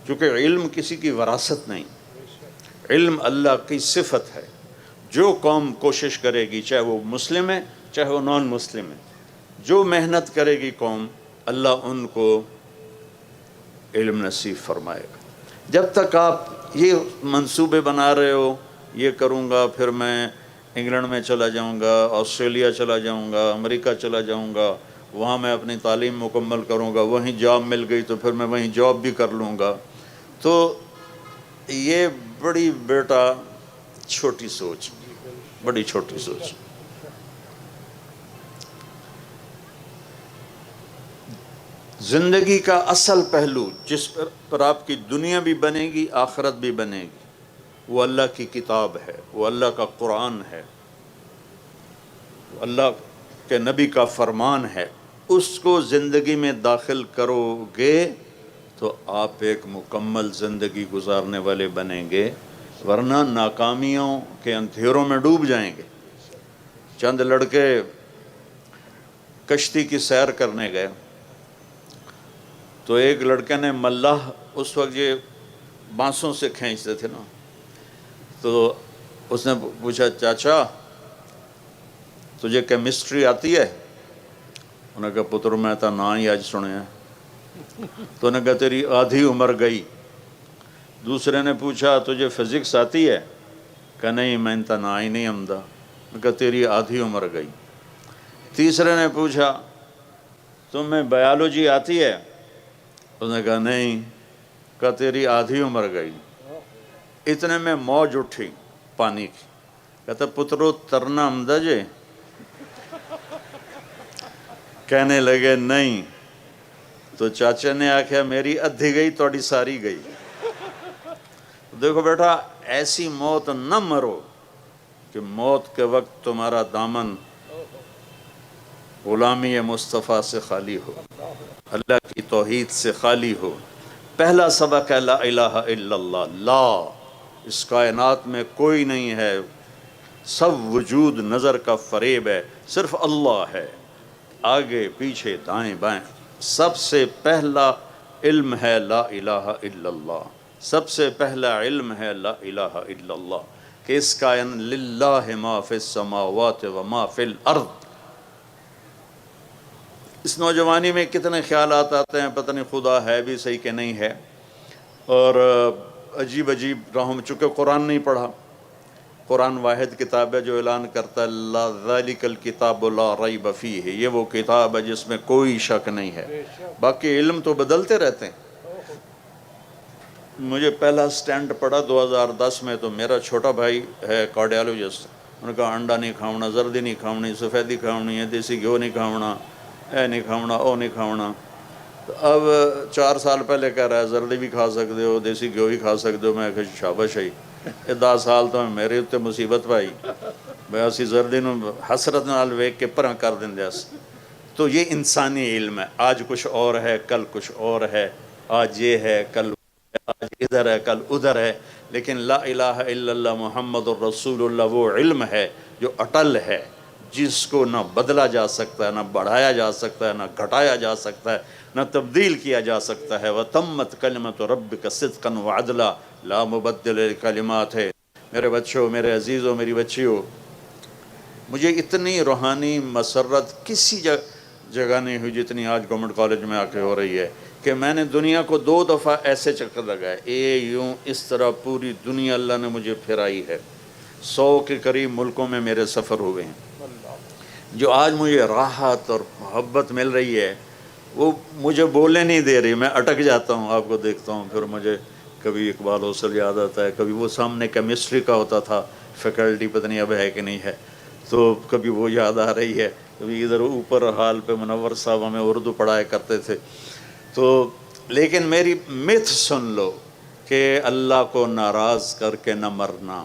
کیونکہ علم کسی کی وراثت نہیں، علم اللہ کی صفت ہے. جو قوم کوشش کرے گی، چاہے وہ مسلم ہے چاہے وہ نان مسلم ہے، جو محنت کرے گی قوم، اللہ ان کو علم نصیب فرمائے گا. جب تک آپ یہ منصوبے بنا رہے ہو، یہ کروں گا پھر میں انگلینڈ میں چلا جاؤں گا، آسٹریلیا چلا جاؤں گا، امریکہ چلا جاؤں گا، وہاں میں اپنی تعلیم مکمل کروں گا، وہیں جاب مل گئی تو پھر میں وہیں جاب بھی کر لوں گا، تو یہ بڑی بیٹا چھوٹی سوچ، بڑی چھوٹی سوچ. زندگی کا اصل پہلو جس پر آپ کی دنیا بھی بنے گی، آخرت بھی بنے گی، وہ اللہ کی کتاب ہے، وہ اللہ کا قرآن ہے، وہ اللہ کے نبی کا فرمان ہے. اس کو زندگی میں داخل کرو گے تو آپ ایک مکمل زندگی گزارنے والے بنیں گے، ورنہ ناکامیوں کے اندھیروں میں ڈوب جائیں گے. چند لڑکے کشتی کی سیر کرنے گئے تو ایک لڑکے نے ملاح، اس وقت یہ بانسوں سے کھینچتے تھے نا، تو اس نے پوچھا چاچا تجھے کیمسٹری آتی ہے؟ انہوں نے کہا پتر میں تو نہ ہی آج سنے ہیں. تو انہوں نے کہا تیری آدھی عمر گئی، دوسرے نے پوچھا تجھے فزکس آتی ہے؟ کہ نہیں میں انتنا ہی نہیں عمدہ. کہ تیری آدھی عمر گئی. تیسرے نے پوچھا تمہیں بایولوجی آتی ہے؟ اس نے کہا نہیں. کہ تیری آدھی عمر گئی. اتنے میں موج اٹھی پانی کی. کہتا پترو ترنا عمدہ جے؟ کہنے لگے نہیں. تو چاچا نے آکھیا میری ادھی گئی توڑی ساری گئی. دیکھو بیٹا ایسی موت نہ مرو کہ موت کے وقت تمہارا دامن غلامی مصطفیٰ سے خالی ہو، اللہ کی توحید سے خالی ہو. پہلا سبق ہے لا الہ الا اللہ. لا، اس کائنات میں کوئی نہیں ہے، سب وجود نظر کا فریب ہے، صرف اللہ ہے. آگے پیچھے دائیں بائیں سب سے پہلا علم ہے لا الہ الا اللہ. سب سے پہلا علم ہے لا الہ الا اللہ کہ اس کائن للہ ما فی السماوات و ما فی الارض. اس نوجوانی میں کتنے خیالات آتے ہیں، پتہ نہیں خدا ہے بھی صحیح کہ نہیں ہے، اور عجیب عجیب راہوں میں. چونکہ قرآن نہیں پڑھا. قرآن واحد کتاب ہے جو اعلان کرتا ہے لا ذالک الکتاب لا ریب فیہ، یہ وہ کتاب ہے جس میں کوئی شک نہیں ہے. باقی علم تو بدلتے رہتے ہیں. مجھے پہلا سٹینڈ پڑا 2010 میں، تو میرا چھوٹا بھائی ہے کارڈیالوجسٹ. انہوں نے کہا انڈا نہیں کھاؤنا، زردی نہیں کھاؤنی، سفیدی کھاؤنی ہے، دیسی گھیو نہیں کھاؤنا، اے نہیں کھاؤنا، او نہیں کھاؤنا. تو اب 4 سال پہلے کہہ رہا ہے زردی بھی کھا سکتے ہو، دیسی گھیو بھی کھا سکتے ہو. میں کہا شاباش ہے. 10 سال تو میرے اتنے مصیبت پائی، میں اسی زردی نو حسرت نال ویکھ کے پرا کر دیندا سی. تو یہ انسانی علم ہے. آج کچھ اور ہے، کل کچھ اور ہے، آج یہ ہے، کل آج ادھر ہے، کل ادھر ہے. لیکن لا الہ الا اللہ محمد الرسول اللہ وہ علم ہے جو اٹل ہے، جس کو نہ بدلا جا سکتا ہے، نہ بڑھایا جا سکتا ہے، نہ گھٹایا جا سکتا ہے، نہ تبدیل کیا جا سکتا ہے. وَتَمَّتْ كَلِمَةُ رَبِّكَ صِدْقًا وَعَدْلًا لا مبدل لِكَلِمَاتِ. ہے میرے بچوں، میرے عزیزوں، میری بچیوں، مجھے اتنی روحانی مسرت کسی جگہ نہیں ہوئی جتنی آج گورنمنٹ کالج میں آ کے ہو رہی ہے. کہ میں نے دنیا کو 2 دفعہ ایسے چکر لگائے، یوں اس طرح پوری دنیا اللہ نے مجھے پھرائی ہے. 100 کے قریب ملکوں میں میرے سفر ہوئے ہیں. جو آج مجھے راحت اور محبت مل رہی ہے وہ مجھے بولنے نہیں دے رہی. میں اٹک جاتا ہوں، آپ کو دیکھتا ہوں، پھر مجھے کبھی اقبال حوصل یاد آتا ہے، کبھی وہ سامنے کیمسٹری کا ہوتا تھا فیکلٹی، پتہ نہیں اب ہے کہ نہیں ہے، تو کبھی وہ یاد آ رہی ہے. کبھی ادھر اوپر حال پہ منور صاحب ہمیں اردو پڑھایا کرتے تھے. تو لیکن میری مت سن لو کہ اللہ کو ناراض کر کے نہ مرنا،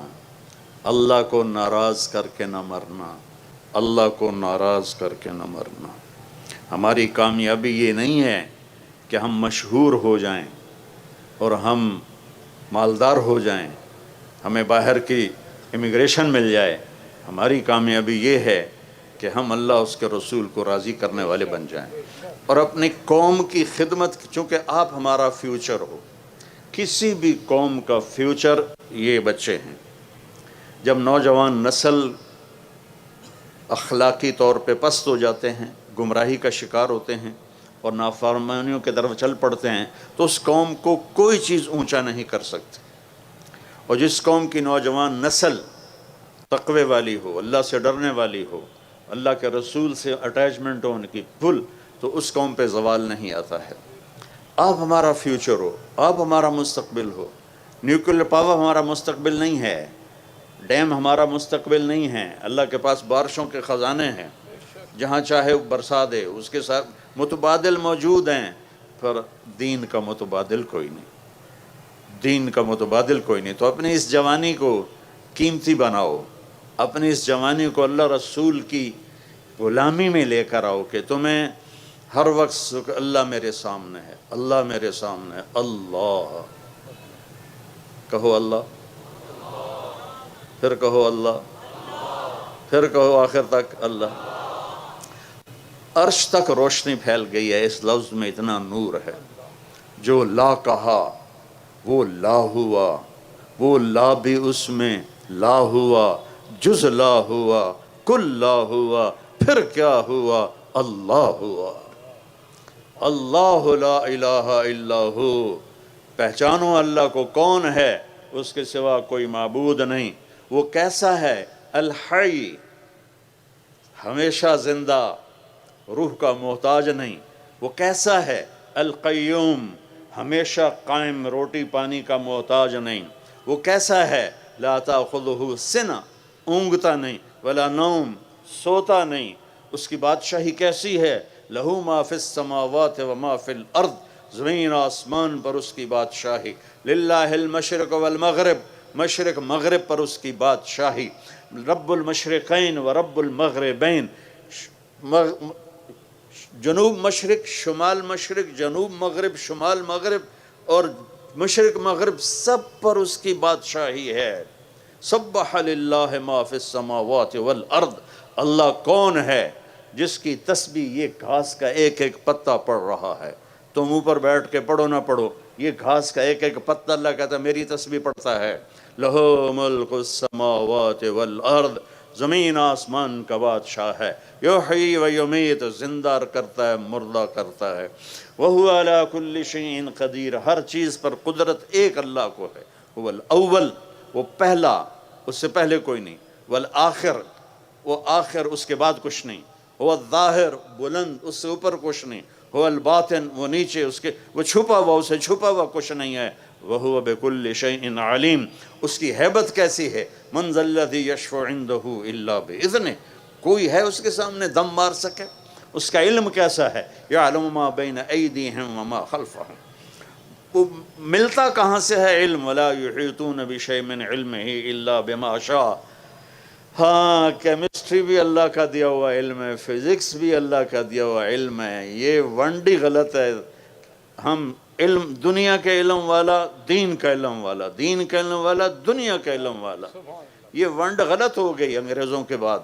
اللہ کو ناراض کر کے نہ مرنا، اللہ کو ناراض کر کے نہ مرنا. ہماری کامیابی یہ نہیں ہے کہ ہم مشہور ہو جائیں اور ہم مالدار ہو جائیں، ہمیں باہر کی امیگریشن مل جائے. ہماری کامیابی یہ ہے کہ ہم اللہ اس کے رسول کو راضی کرنے والے بن جائیں اور اپنی قوم کی خدمت. چونکہ آپ ہمارا فیوچر ہو. کسی بھی قوم کا فیوچر یہ بچے ہیں. جب نوجوان نسل اخلاقی طور پہ پست ہو جاتے ہیں، گمراہی کا شکار ہوتے ہیں اور نافرمانیوں کی طرف چل پڑتے ہیں، تو اس قوم کو کوئی چیز اونچا نہیں کر سکتی. اور جس قوم کی نوجوان نسل تقوی والی ہو، اللہ سے ڈرنے والی ہو، اللہ کے رسول سے اٹیچمنٹ ہو ان کی فل، تو اس قوم پہ زوال نہیں آتا ہے. آپ ہمارا فیوچر ہو، آپ ہمارا مستقبل ہو. نیوکلیر پاور ہمارا مستقبل نہیں ہے، ڈیم ہمارا مستقبل نہیں ہے. اللہ کے پاس بارشوں کے خزانے ہیں، جہاں چاہے برسا دے. اس کے ساتھ متبادل موجود ہیں، پر دین کا متبادل کوئی نہیں. دین کا متبادل کوئی نہیں. تو اپنی اس جوانی کو قیمتی بناؤ، اپنی اس جوانی کو اللہ رسول کی غلامی میں لے کر آؤ کہ تمہیں ہر وقت اللہ میرے سامنے ہے، اللہ میرے سامنے ہے. اللہ کہو، اللہ پھر کہو، اللہ پھر کہو، آخر تک اللہ. عرش تک روشنی پھیل گئی ہے. اس لفظ میں اتنا نور ہے. جو لا کہا وہ لا ہوا، وہ لا بھی اس میں لا ہوا، جز لا ہوا، کل لا ہوا، پھر کیا ہوا؟ اللہ ہوا. اللہ لا الہ الا ہو. پہچانو اللہ کو کون ہے، اس کے سوا کوئی معبود نہیں۔ وہ کیسا ہے؟ الحی، ہمیشہ زندہ، روح کا محتاج نہیں۔ وہ کیسا ہے؟ القیوم، ہمیشہ قائم، روٹی پانی کا محتاج نہیں۔ وہ کیسا ہے؟ لا تاخذہ سنہ، اونگتا نہیں، ولا نوم، سوتا نہیں۔ اس کی بادشاہی کیسی ہے؟ لہو ما فی السماوات و ما فی الارض، زمین آسمان پر اس کی بادشاہی۔ للہ المشرق والمغرب، مشرق مغرب پر اس کی بادشاہی۔ رب المشرقین و رب المغربین، جنوب مشرق، شمال مشرق، جنوب مغرب، شمال مغرب اور مشرق مغرب، سب پر اس کی بادشاہی ہے۔ سبح للہ ما فی السماوات والارض، اللہ کون ہے جس کی تسبیح یہ گھاس کا ایک ایک پتا پڑھ رہا ہے؟ تم اوپر بیٹھ کے پڑھو نہ پڑھو، یہ گھاس کا ایک ایک پتا اللہ کہتا ہے میری تسبیح پڑھتا ہے۔ لہو ملک السماوات والارض، زمین آسمان کا بادشاہ ہے۔ یحیی و یمیت، زندہ کرتا ہے، مردہ کرتا ہے۔ وہو علی کل شیء قدیر، ہر چیز پر قدرت ایک اللہ کو ہے۔ هو الاول، وہ پہلا، اس سے پہلے کوئی نہیں۔ والآخر، وہ آخر، اس کے بعد کچھ نہیں۔ وہ الظاہر، بلند، اس سے اوپر کچھ نہیں۔ وہ الباطن، وہ نیچے، اس کے وہ چھپا ہوا، اسے چھپا ہوا کچھ نہیں ہے۔ وَهُوَ بِكُلِّ شَيْءٍ عَلِيمٌ، اس کی ہیبت کیسی ہے؟ مَنْ ذَا الَّذِي يَشْفَعُ عِنْدَهُ إِلَّا بِإِذْنِهِ، کوئی ہے اس کے سامنے دم مار سکے؟ اس کا علم کیسا ہے؟ يَعْلَمُ مَا بَيْنَ أَيْدِيهِمْ وَمَا خَلْفَهُمْ، وہ ملتا کہاں سے ہے علم؟ وَلَا يُحِيطُونَ بِشَيْءٍ مِّنْ عِلْمِهِ إِلَّا بِمَا شَاءَ۔ ہاں، کیمسٹری بھی اللہ کا دیا ہوا علم ہے، فزکس بھی اللہ کا دیا ہوا علم ہے۔ یہ ونڈی غلط ہے۔ ہم علم، دنیا کے علم والا، دین کا علم والا، دین کا علم والا، دنیا کا علم والا، یہ ونڈ غلط ہو گئی انگریزوں کے بعد۔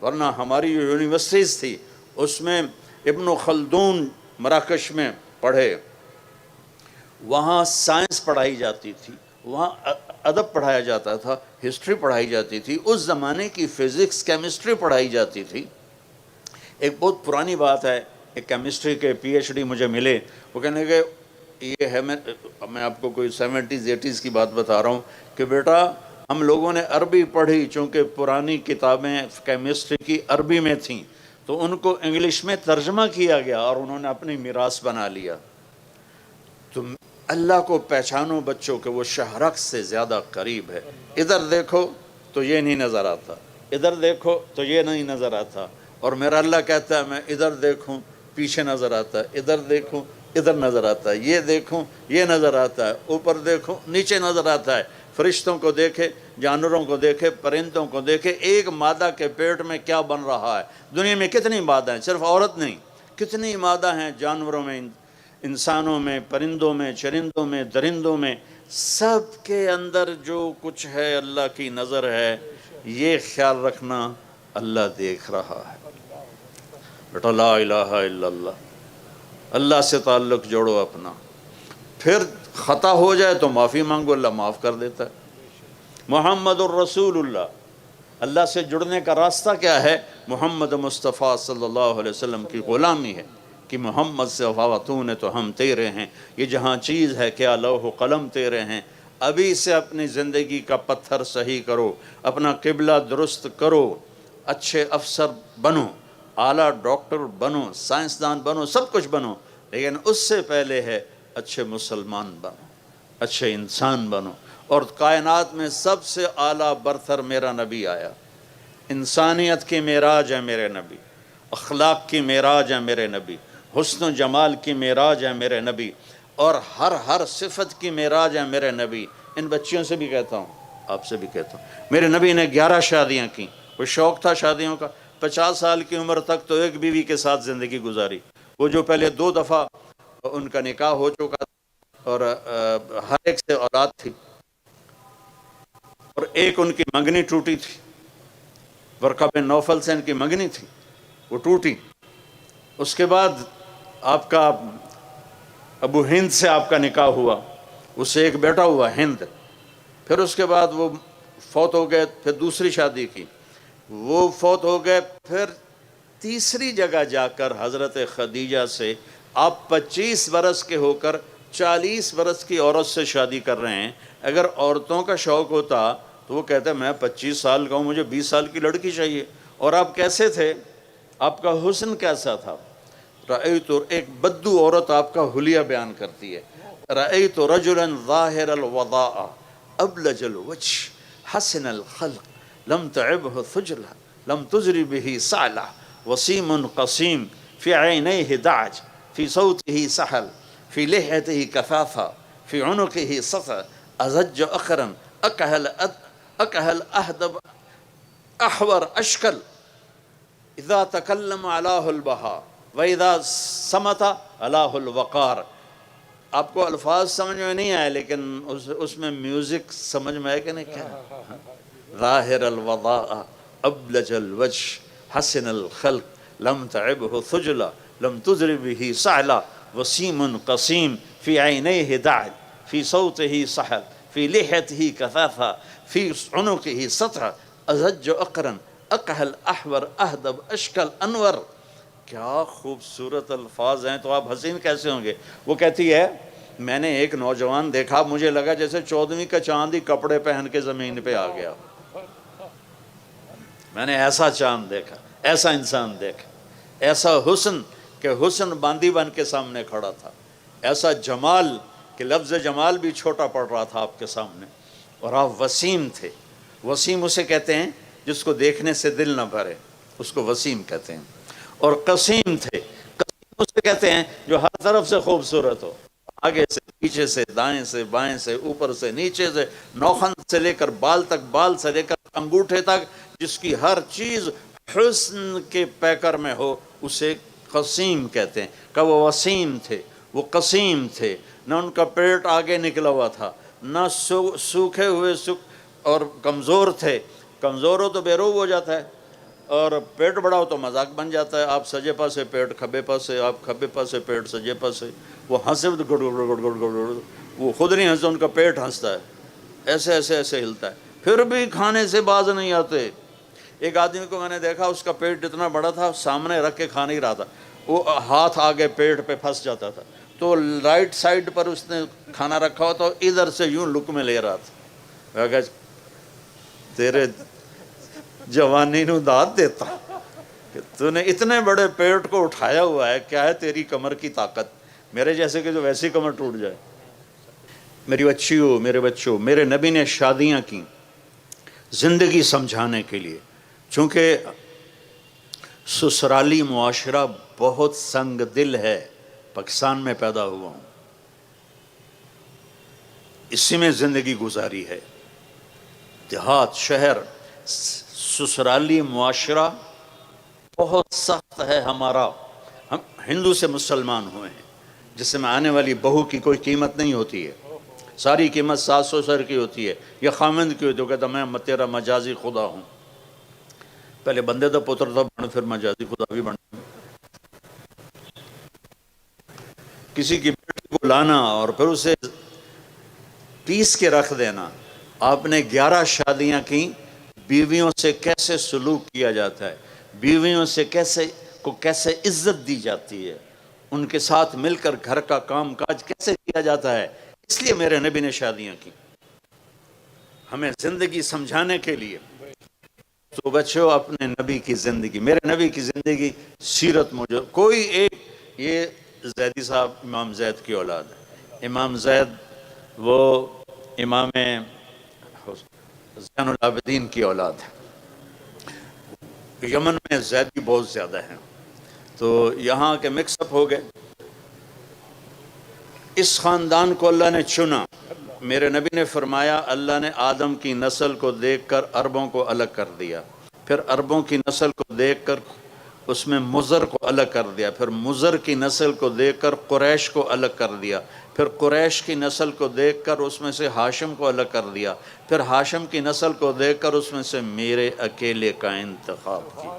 ورنہ ہماری جو یونیورسٹیز تھی اس میں ابن خلدون مراکش میں پڑھے، وہاں سائنس پڑھائی جاتی تھی، وہاں ادب پڑھایا جاتا تھا، ہسٹری پڑھائی جاتی تھی، اس زمانے کی فزکس، کیمسٹری پڑھائی جاتی تھی۔ ایک بہت پرانی بات ہے، ایک کیمسٹری کے پی ایچ ڈی مجھے ملے، وہ کہنے کہ یہ ہے، میں آپ کو کوئی 70s 80s کی بات بتا رہا ہوں کہ بیٹا ہم لوگوں نے عربی پڑھی، چونکہ پرانی کتابیں کیمسٹری کی عربی میں تھیں تو ان کو انگلش میں ترجمہ کیا گیا اور انہوں نے اپنی میراث بنا لیا۔ تو اللہ کو پہچانو بچوں کہ وہ شہرک سے زیادہ قریب ہے۔ ادھر دیکھو تو یہ نہیں نظر آتا، ادھر دیکھو تو یہ نہیں نظر آتا، اور میرا اللہ کہتا ہے میں ادھر دیکھوں پیچھے نظر آتا ہے، ادھر دیکھوں ادھر نظر آتا ہے، یہ دیکھوں یہ نظر آتا ہے، اوپر دیکھوں نیچے نظر آتا ہے۔ فرشتوں کو دیکھے، جانوروں کو دیکھے، پرندوں کو دیکھے، ایک مادہ کے پیٹ میں کیا بن رہا ہے۔ دنیا میں کتنی مادہ ہیں، صرف عورت نہیں، کتنی مادہ ہیں جانوروں میں، انسانوں میں، پرندوں میں، چرندوں میں، درندوں میں، سب کے اندر جو کچھ ہے اللہ کی نظر ہے۔ یہ خیال رکھنا اللہ دیکھ رہا ہے۔ بیٹا لا الہ الا اللہ، اللہ سے تعلق جوڑو اپنا، پھر خطا ہو جائے تو معافی مانگو، اللہ معاف کر دیتا ہے۔ محمد الرسول اللہ، اللہ سے جڑنے کا راستہ کیا ہے؟ محمد مصطفیٰ صلی اللہ علیہ وسلم کی غلامی ہے کہ محمد سے وفاتون ہے تو ہم تیرے ہیں، یہ جہاں چیز ہے کیا لوح و قلم تیرے ہیں۔ ابھی سے اپنی زندگی کا پتھر صحیح کرو، اپنا قبلہ درست کرو، اچھے افسر بنو، اعلیٰ ڈاکٹر بنو، سائنسدان بنو، سب کچھ بنو، لیکن اس سے پہلے ہے اچھے مسلمان بنو، اچھے انسان بنو۔ اور کائنات میں سب سے اعلیٰ برتر میرا نبی آیا، انسانیت کی معراج ہے میرے نبی، اخلاق کی معراج ہے میرے نبی، حسن و جمال کی معراج ہے میرے نبی، اور ہر صفت کی معراج ہے میرے نبی۔ ان بچیوں سے بھی کہتا ہوں، آپ سے بھی کہتا ہوں، میرے نبی نے 11 شادیاں کی، وہ شوق تھا شادیوں کا۔ 50 سال کی عمر تک تو ایک بیوی کے ساتھ زندگی گزاری، وہ جو پہلے 2 دفعہ ان کا نکاح ہو چکا تھا اور ہر ایک سے اولاد تھی، اور ایک ان کی منگنی ٹوٹی تھی، ورقہ بن نوفل سے ان کی منگنی تھی، وہ ٹوٹی۔ اس کے بعد آپ کا ابو ہند سے آپ کا نکاح ہوا، اس سے ایک بیٹا ہوا ہند، پھر اس کے بعد وہ فوت ہو گئے، پھر دوسری شادی کی، وہ فوت ہو گئے، پھر تیسری جگہ جا کر حضرت خدیجہ سے آپ 25 برس کے ہو کر 40 برس کی عورت سے شادی کر رہے ہیں. اگر عورتوں کا شوق ہوتا تو وہ کہتے میں 25 سال کا ہوں، مجھے 20 سال کی لڑکی چاہیے. اور آپ کیسے تھے؟ آپ کا حسن کیسا تھا؟ رأیت، ایک بدو عورت آپ کا حلیہ بیان کرتی ہے. رأیت رجلا ظاہر الوضاء ابلج الوجه حسن الخلق لم تعبه ثجلہ لم تجری به سعلہ وسیم قسیم فی عینیہ دعج فی صوتہ سحل فی لحیتہ کثافہ فی عنقہ سطع ازج اخرا اکہل اہدب احور اشکل اذا تکلم علاہ البہا وَإِذَا سَمَتَ عَلَاهُ الْوَقَارِ. آپ کو الفاظ سمجھ میں نہیں آئے لیکن اس میں میوزک سمجھ میں آئے کہ نہیں؟ کیا ظاہر الوضاء ابلج الوجه حسن الخلق لم تعبه ثجلہ لم تجر به سعلہ وسیم قسیم فی عینیہ دعج فی صوتہ سحل فی لحیتہ کثافہ فی عنقہ سطع ازج اقرن اکہل احور اہدب اشکل انور. کیا خوبصورت الفاظ ہیں. تو آپ حسین کیسے ہوں گے؟ وہ کہتی ہے میں نے ایک نوجوان دیکھا، مجھے لگا جیسے 14ویں کا چاند ہی کپڑے پہن کے زمین پہ آ گیا. میں نے ایسا چاند دیکھا، ایسا انسان دیکھا، ایسا حسن کہ حسن باندی بن کے سامنے کھڑا تھا، ایسا جمال کہ لفظ جمال بھی چھوٹا پڑ رہا تھا آپ کے سامنے. اور آپ وسیم تھے. وسیم اسے کہتے ہیں جس کو دیکھنے سے دل نہ بھرے، اس کو وسیم کہتے ہیں. اور قسیم تھے. قسیم اسے کہتے ہیں جو ہر طرف سے خوبصورت ہو، آگے سے پیچھے سے دائیں سے بائیں سے اوپر سے نیچے سے، نوخن سے لے کر بال تک، بال سے لے کر انگوٹھے تک، جس کی ہر چیز حسن کے پیکر میں ہو اسے قسیم کہتے ہیں. کہ وہ وسیم تھے، وہ قسیم تھے. نہ ان کا پیٹ آگے نکلا ہوا تھا، نہ سوکھے ہوئے اور کمزور تھے. کمزور ہو تو بے روح ہو جاتا ہے، اور پیٹ بڑا ہو تو مذاق بن جاتا ہے. آپ سجے پاسے پیٹ کھبے پاسے، آپ کھبے پاسے پیٹ سجے پاسے. وہ ہنسے تو گڑ گڑ گڑ گڑ گڑ، وہ خود نہیں ہنستا، ان کا پیٹ ہنستا ہے، ایسے ایسے ایسے ہلتا ہے، پھر بھی کھانے سے باز نہیں آتے. ایک آدمی کو میں نے دیکھا، اس کا پیٹ اتنا بڑا تھا، سامنے رکھ کے کھا نہیں رہا تھا، وہ ہاتھ آگے پیٹ پہ پھنس جاتا تھا، تو رائٹ سائڈ پر اس نے کھانا رکھا ہوا تھا، ادھر سے یوں لقمے لے رہا تھا. میں کہا تیرے جوانی نو داد دیتا کہ تو نے اتنے بڑے پیٹ کو اٹھایا ہوا ہے، کیا ہے تیری کمر کی طاقت؟ میرے جیسے کہ جو ویسی کمر ٹوٹ جائے. میری بچیوں، میرے بچوں، میرے نبی نے شادیاں کی زندگی سمجھانے کے لیے. چونکہ سسرالی معاشرہ بہت سنگ دل ہے. پاکستان میں پیدا ہوا ہوں، اسی میں زندگی گزاری ہے. دیہات، شہر، سسرالی معاشرہ بہت سخت ہے ہمارا. ہم ہندو سے مسلمان ہوئے ہیں، جس میں آنے والی بہو کی کوئی قیمت نہیں ہوتی ہے، ساری قیمت 700 سر کی ہوتی ہے. یہ خامند کی ہوتی ہے، کہتا میں تیرا مجازی خدا ہوں. پہلے بندے دا پتر تھا، پھر مجازی خدا بھی بن. کسی کی بیٹی کو لانا اور پھر اسے پیس کے رکھ دینا. آپ نے 11 شادیاں کی. بیویوں سے کیسے سلوک کیا جاتا ہے، بیویوں سے کیسے عزت دی جاتی ہے، ان کے ساتھ مل کر گھر کا کام کاج کیسے کیا جاتا ہے. اس لیے میرے نبی نے شادیاں کی، ہمیں زندگی سمجھانے کے لیے. تو بچوں، اپنے نبی کی زندگی، میرے نبی کی زندگی، سیرت موجود. کوئی ایک، یہ زیدی صاحب امام زید کی اولاد ہے. امام زید وہ امام زین العابدین کی اولاد ہے. یمن میں زیدی بہت زیادہ ہیں، تو یہاں کے مکس اپ ہو گئے. اس خاندان کو اللہ نے چنا. میرے نبی نے فرمایا اللہ نے آدم کی نسل کو دیکھ کر عربوں کو الگ کر دیا، پھر عربوں کی نسل کو دیکھ کر اس میں مضر کو الگ کر دیا، پھر مضر کی نسل کو دیکھ کر قریش کو الگ کر دیا، پھر قریش کی نسل کو دیکھ کر اس میں سے ہاشم کو الگ کر دیا، پھر ہاشم کی نسل کو دیکھ کر اس میں سے میرے اکیلے کا انتخاب کیا.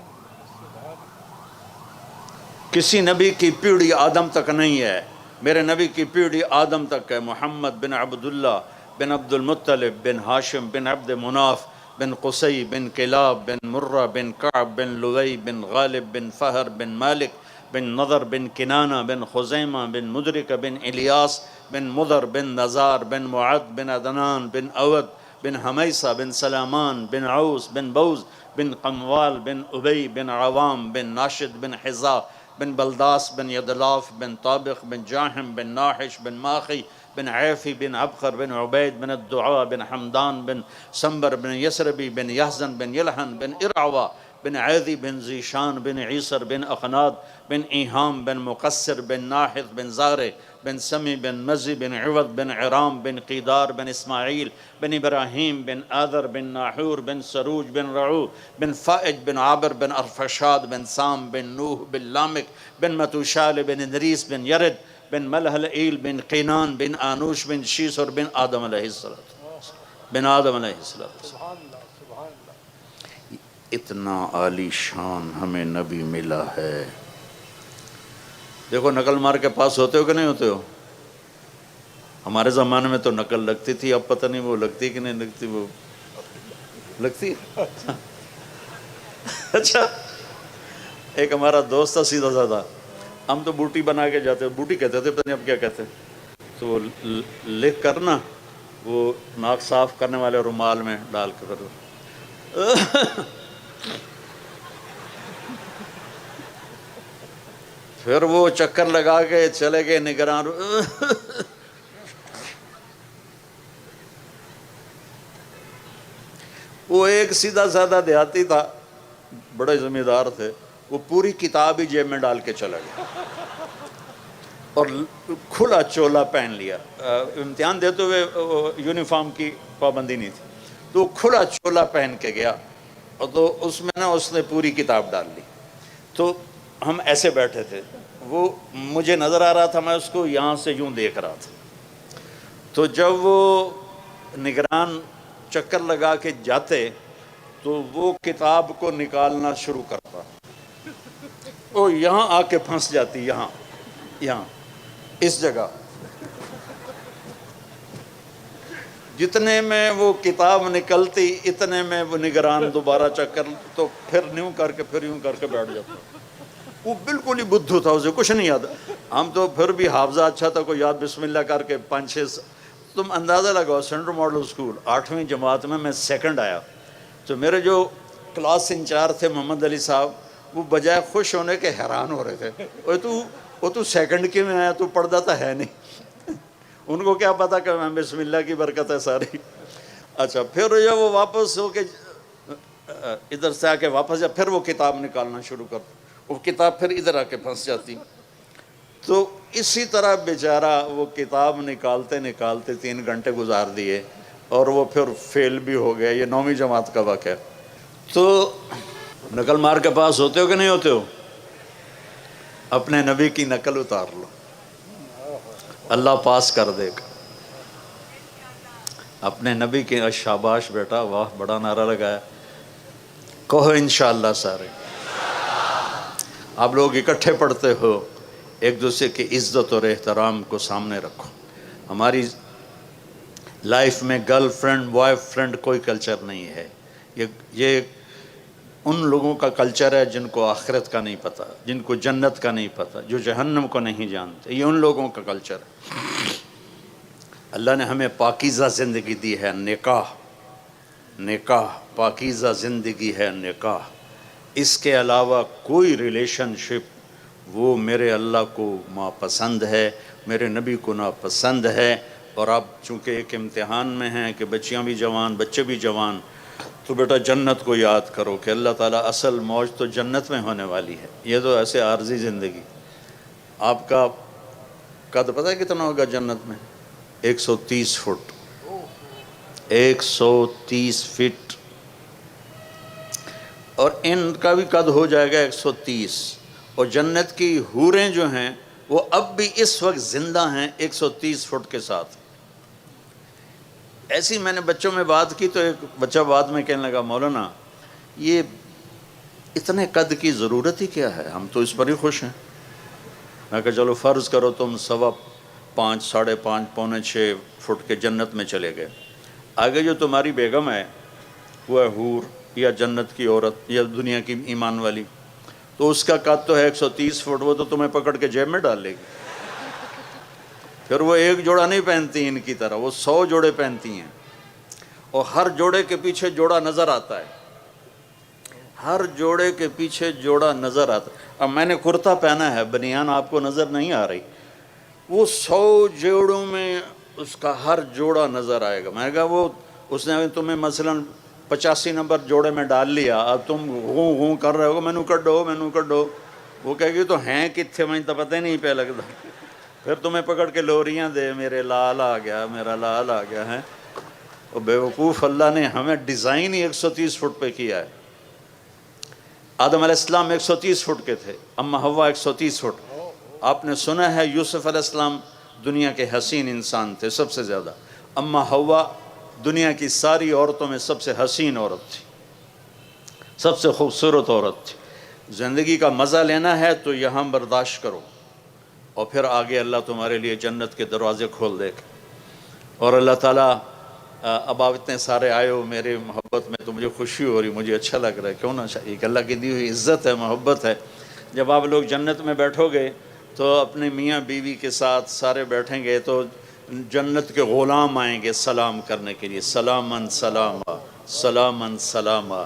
کسی نبی کی پیڑھی آدم تک نہیں ہے، میرے نبی کی پیڑھی آدم تک ہے. محمد بن عبداللہ بن عبد المطلب بن ہاشم بن عبد مناف بن قصي بن كلاب بن مرة بن كعب بن لؤي بن غالب بن فهر بن مالك بن نضر بن كنانة بن خزيمة بن مدركة بن إلياس بن مضر بن نزار بن معد بن عدنان بن أود بن حميصة بن سلامان بن عوس بن بوز بن قموال بن أبي بن عوام بن ناشد بن حزاء بن بلداس بن يدلاف بن طابخ بن جاحم بن ناحش بن ماخي بن عيفي بن عبخر بن عبيد بن الدعاء بن حمدان بن سنبر بن يسربي بن يحزن بن يلحن بن إرعوى بن عاذي بن زيشان بن عيسر بن أخناد بن إيهام بن مقصر بن ناحث بن زاري بن سمي بن مزي بن عوض بن عرام بن قيدار بن إسماعيل بن إبراهيم بن آذر بن ناحور بن سروج بن رعو بن فائج بن عابر بن أرفشاد بن سام بن نوح بن لامك بن متوشال بن إدريس بن يرد بن ملهلئيل بن قينان بن آنوش بن شيسر بن آدم علیہ السلام بن آدم علیہ السلام. سبحان اللہ سبحان اللہ. اتنا عالی شان ہمیں نبی ملا ہے. دیکھو نقل مار کے پاس ہوتے ہو کہ نہیں ہوتے ہو؟ ہمارے زمانے میں تو نقل لگتی تھی، اب پتہ نہیں وہ لگتی کہ نہیں لگتی. وہ لگتی اچھا. ایک ہمارا دوست تھا سیدھا سادہ، ہم تو بوٹی بنا کے جاتے، بوٹی کہتے تھے، پتہ نہیں اب کیا کہتے. تو وہ لکھ کر نا وہ ناک صاف کرنے والے رومال میں ڈال کے پھر وہ چکر لگا کے چلے گئے نگران. وہ ایک سیدھا سادہ دیہاتی تھا، بڑے ذمہ دار تھے، وہ پوری کتاب ہی جیب میں ڈال کے چلا گیا اور کھلا چولا پہن لیا. امتحان دیتے ہوئے یونیفارم کی پابندی نہیں تھی، تو وہ کھلا چولا پہن کے گیا اور تو اس میں نا اس نے پوری کتاب ڈال لی. تو ہم ایسے بیٹھے تھے، وہ مجھے نظر آ رہا تھا، میں اس کو یہاں سے یوں دیکھ رہا تھا. تو جب وہ نگران چکر لگا کے جاتے تو وہ کتاب کو نکالنا شروع کرتا، وہ یہاں آ کے پھنس جاتی، یہاں اس جگہ. جتنے میں وہ کتاب نکلتی اتنے میں وہ نگران دوبارہ چکر، تو پھر نیوں کر کے پھر یوں کر کے بیٹھ جاتا. وہ بالکل ہی بدھو تھا، اسے کچھ نہیں یاد. ہم تو پھر بھی حافظہ اچھا تھا، کوئی یاد بسم اللہ کر کے 5-6. تم اندازہ لگاؤ سینٹرل ماڈل اسکول 8ویں جماعت میں سیکنڈ آیا. تو میرے جو کلاس انچارج تھے محمد علی صاحب، وہ بجائے خوش ہونے کے حیران ہو رہے تھے. وہ تو سیکنڈ کے میں آیا، تو پڑھتا تو ہے نہیں. ان کو کیا پتا کہ میں بسم اللہ کی برکت ہے ساری. اچھا پھر جب وہ واپس ہو کے ادھر سے آ کے واپس جا، پھر وہ کتاب نکالنا شروع کر، وہ کتاب پھر ادھر آ کے پھنس جاتی. تو اسی طرح بیچارہ وہ کتاب نکالتے نکالتے 3 گھنٹے گزار دیے اور وہ پھر فیل بھی ہو گیا. یہ 9ویں جماعت کا واقعہ. تو نقل مار کے پاس ہوتے ہو کہ نہیں ہوتے ہو؟ اپنے نبی کی نقل اتار لو، اللہ پاس کر دے گا. اپنے نبی کی شاباش بیٹا، واہ بڑا نعرہ لگایا. کہو انشاءاللہ سارے. آپ لوگ اکٹھے پڑھتے ہو، ایک دوسرے کی عزت اور احترام کو سامنے رکھو. ہماری لائف میں گرل فرینڈ بوائے فرینڈ کوئی کلچر نہیں ہے. یہ ان لوگوں کا کلچر ہے جن کو آخرت کا نہیں پتہ، جن کو جنت کا نہیں پتہ، جو جہنم کو نہیں جانتے. یہ ان لوگوں کا کلچر ہے. اللہ نے ہمیں پاکیزہ زندگی دی ہے. نکاح پاکیزہ زندگی ہے نکاح. اس کے علاوہ کوئی ریلیشن شپ وہ میرے اللہ کو ناپسند ہے، میرے نبی کو ناپسند ہے. اور آپ چونکہ ایک امتحان میں ہیں کہ بچیاں بھی جوان بچے بھی جوان، تو بیٹا جنت کو یاد کرو کہ اللہ تعالیٰ اصل موج تو جنت میں ہونے والی ہے. یہ تو ایسے عارضی زندگی. آپ کا قد پتہ ہے کتنا ہوگا جنت میں؟ 130 فٹ. 130 فٹ. اور ان کا بھی قد ہو جائے گا 130. اور جنت کی حوریں جو ہیں وہ اب بھی اس وقت زندہ ہیں 130 فٹ کے ساتھ. ایسی میں نے بچوں میں بات کی تو ایک بچہ بعد میں کہنے لگا، مولانا یہ اتنے قد کی ضرورت ہی کیا ہے، ہم تو اس پر ہی خوش ہیں. میں کہا چلو فرض کرو تم 5.25 ساڑھے 5 پونے 6 فٹ کے جنت میں چلے گئے. آگے جو تمہاری بیگم ہے وہ ہے حور یا جنت کی عورت یا دنیا کی ایمان والی، تو اس کا قد تو ہے 130 فٹ، وہ تو تمہیں پکڑ کے جیب میں ڈال لے گی. پھر وہ ایک جوڑا نہیں پہنتی ان کی طرح، وہ 100 جوڑے پہنتی ہیں، اور ہر جوڑے کے پیچھے جوڑا نظر آتا ہے، ہر جوڑے کے پیچھے جوڑا نظر آتا ہے. اب میں نے کرتا پہنا ہے، بنیان آپ کو نظر نہیں آ رہی، وہ 100 جوڑوں میں اس کا ہر جوڑا نظر آئے گا. میں نے کہا وہ اس نے تمہیں مثلاً 85 نمبر جوڑے میں ڈال لیا، اب تم غوں غوں کر رہے ہو مینو کڈو. وہ کہے گی تو ہیں کتنے، میں تو پتہ ہی نہیں پہ لگتا. پھر تمہیں پکڑ کے لوریاں دے، میرے لال آ گیا، میرا لال آ گیا ہے. اور بیوقوف اللہ نے ہمیں ڈیزائن ہی 130 فٹ پہ کیا ہے. آدم علیہ السلام 130 فٹ کے تھے، اما حوا 130 فٹ. آپ نے سنا ہے یوسف علیہ السلام دنیا کے حسین انسان تھے سب سے زیادہ، اما حوا دنیا کی ساری عورتوں میں سب سے حسین عورت تھی، سب سے خوبصورت عورت تھی. زندگی کا مزہ لینا ہے تو یہاں برداشت کرو، اور پھر آگے اللہ تمہارے لیے جنت کے دروازے کھول دے گا. اور اللہ تعالیٰ اب آپ اتنے سارے آئے ہو میرے محبت میں تو مجھے خوشی ہو رہی، مجھے اچھا لگ رہا ہے. کیوں نہ چاہیے کہ اللہ کی دی ہوئی عزت ہے، محبت ہے. جب آپ لوگ جنت میں بیٹھو گے تو اپنے میاں بیوی کے ساتھ سارے بیٹھیں گے تو جنت کے غلام آئیں گے سلام کرنے کے لیے، سلامن سلاما سلامن سلاما.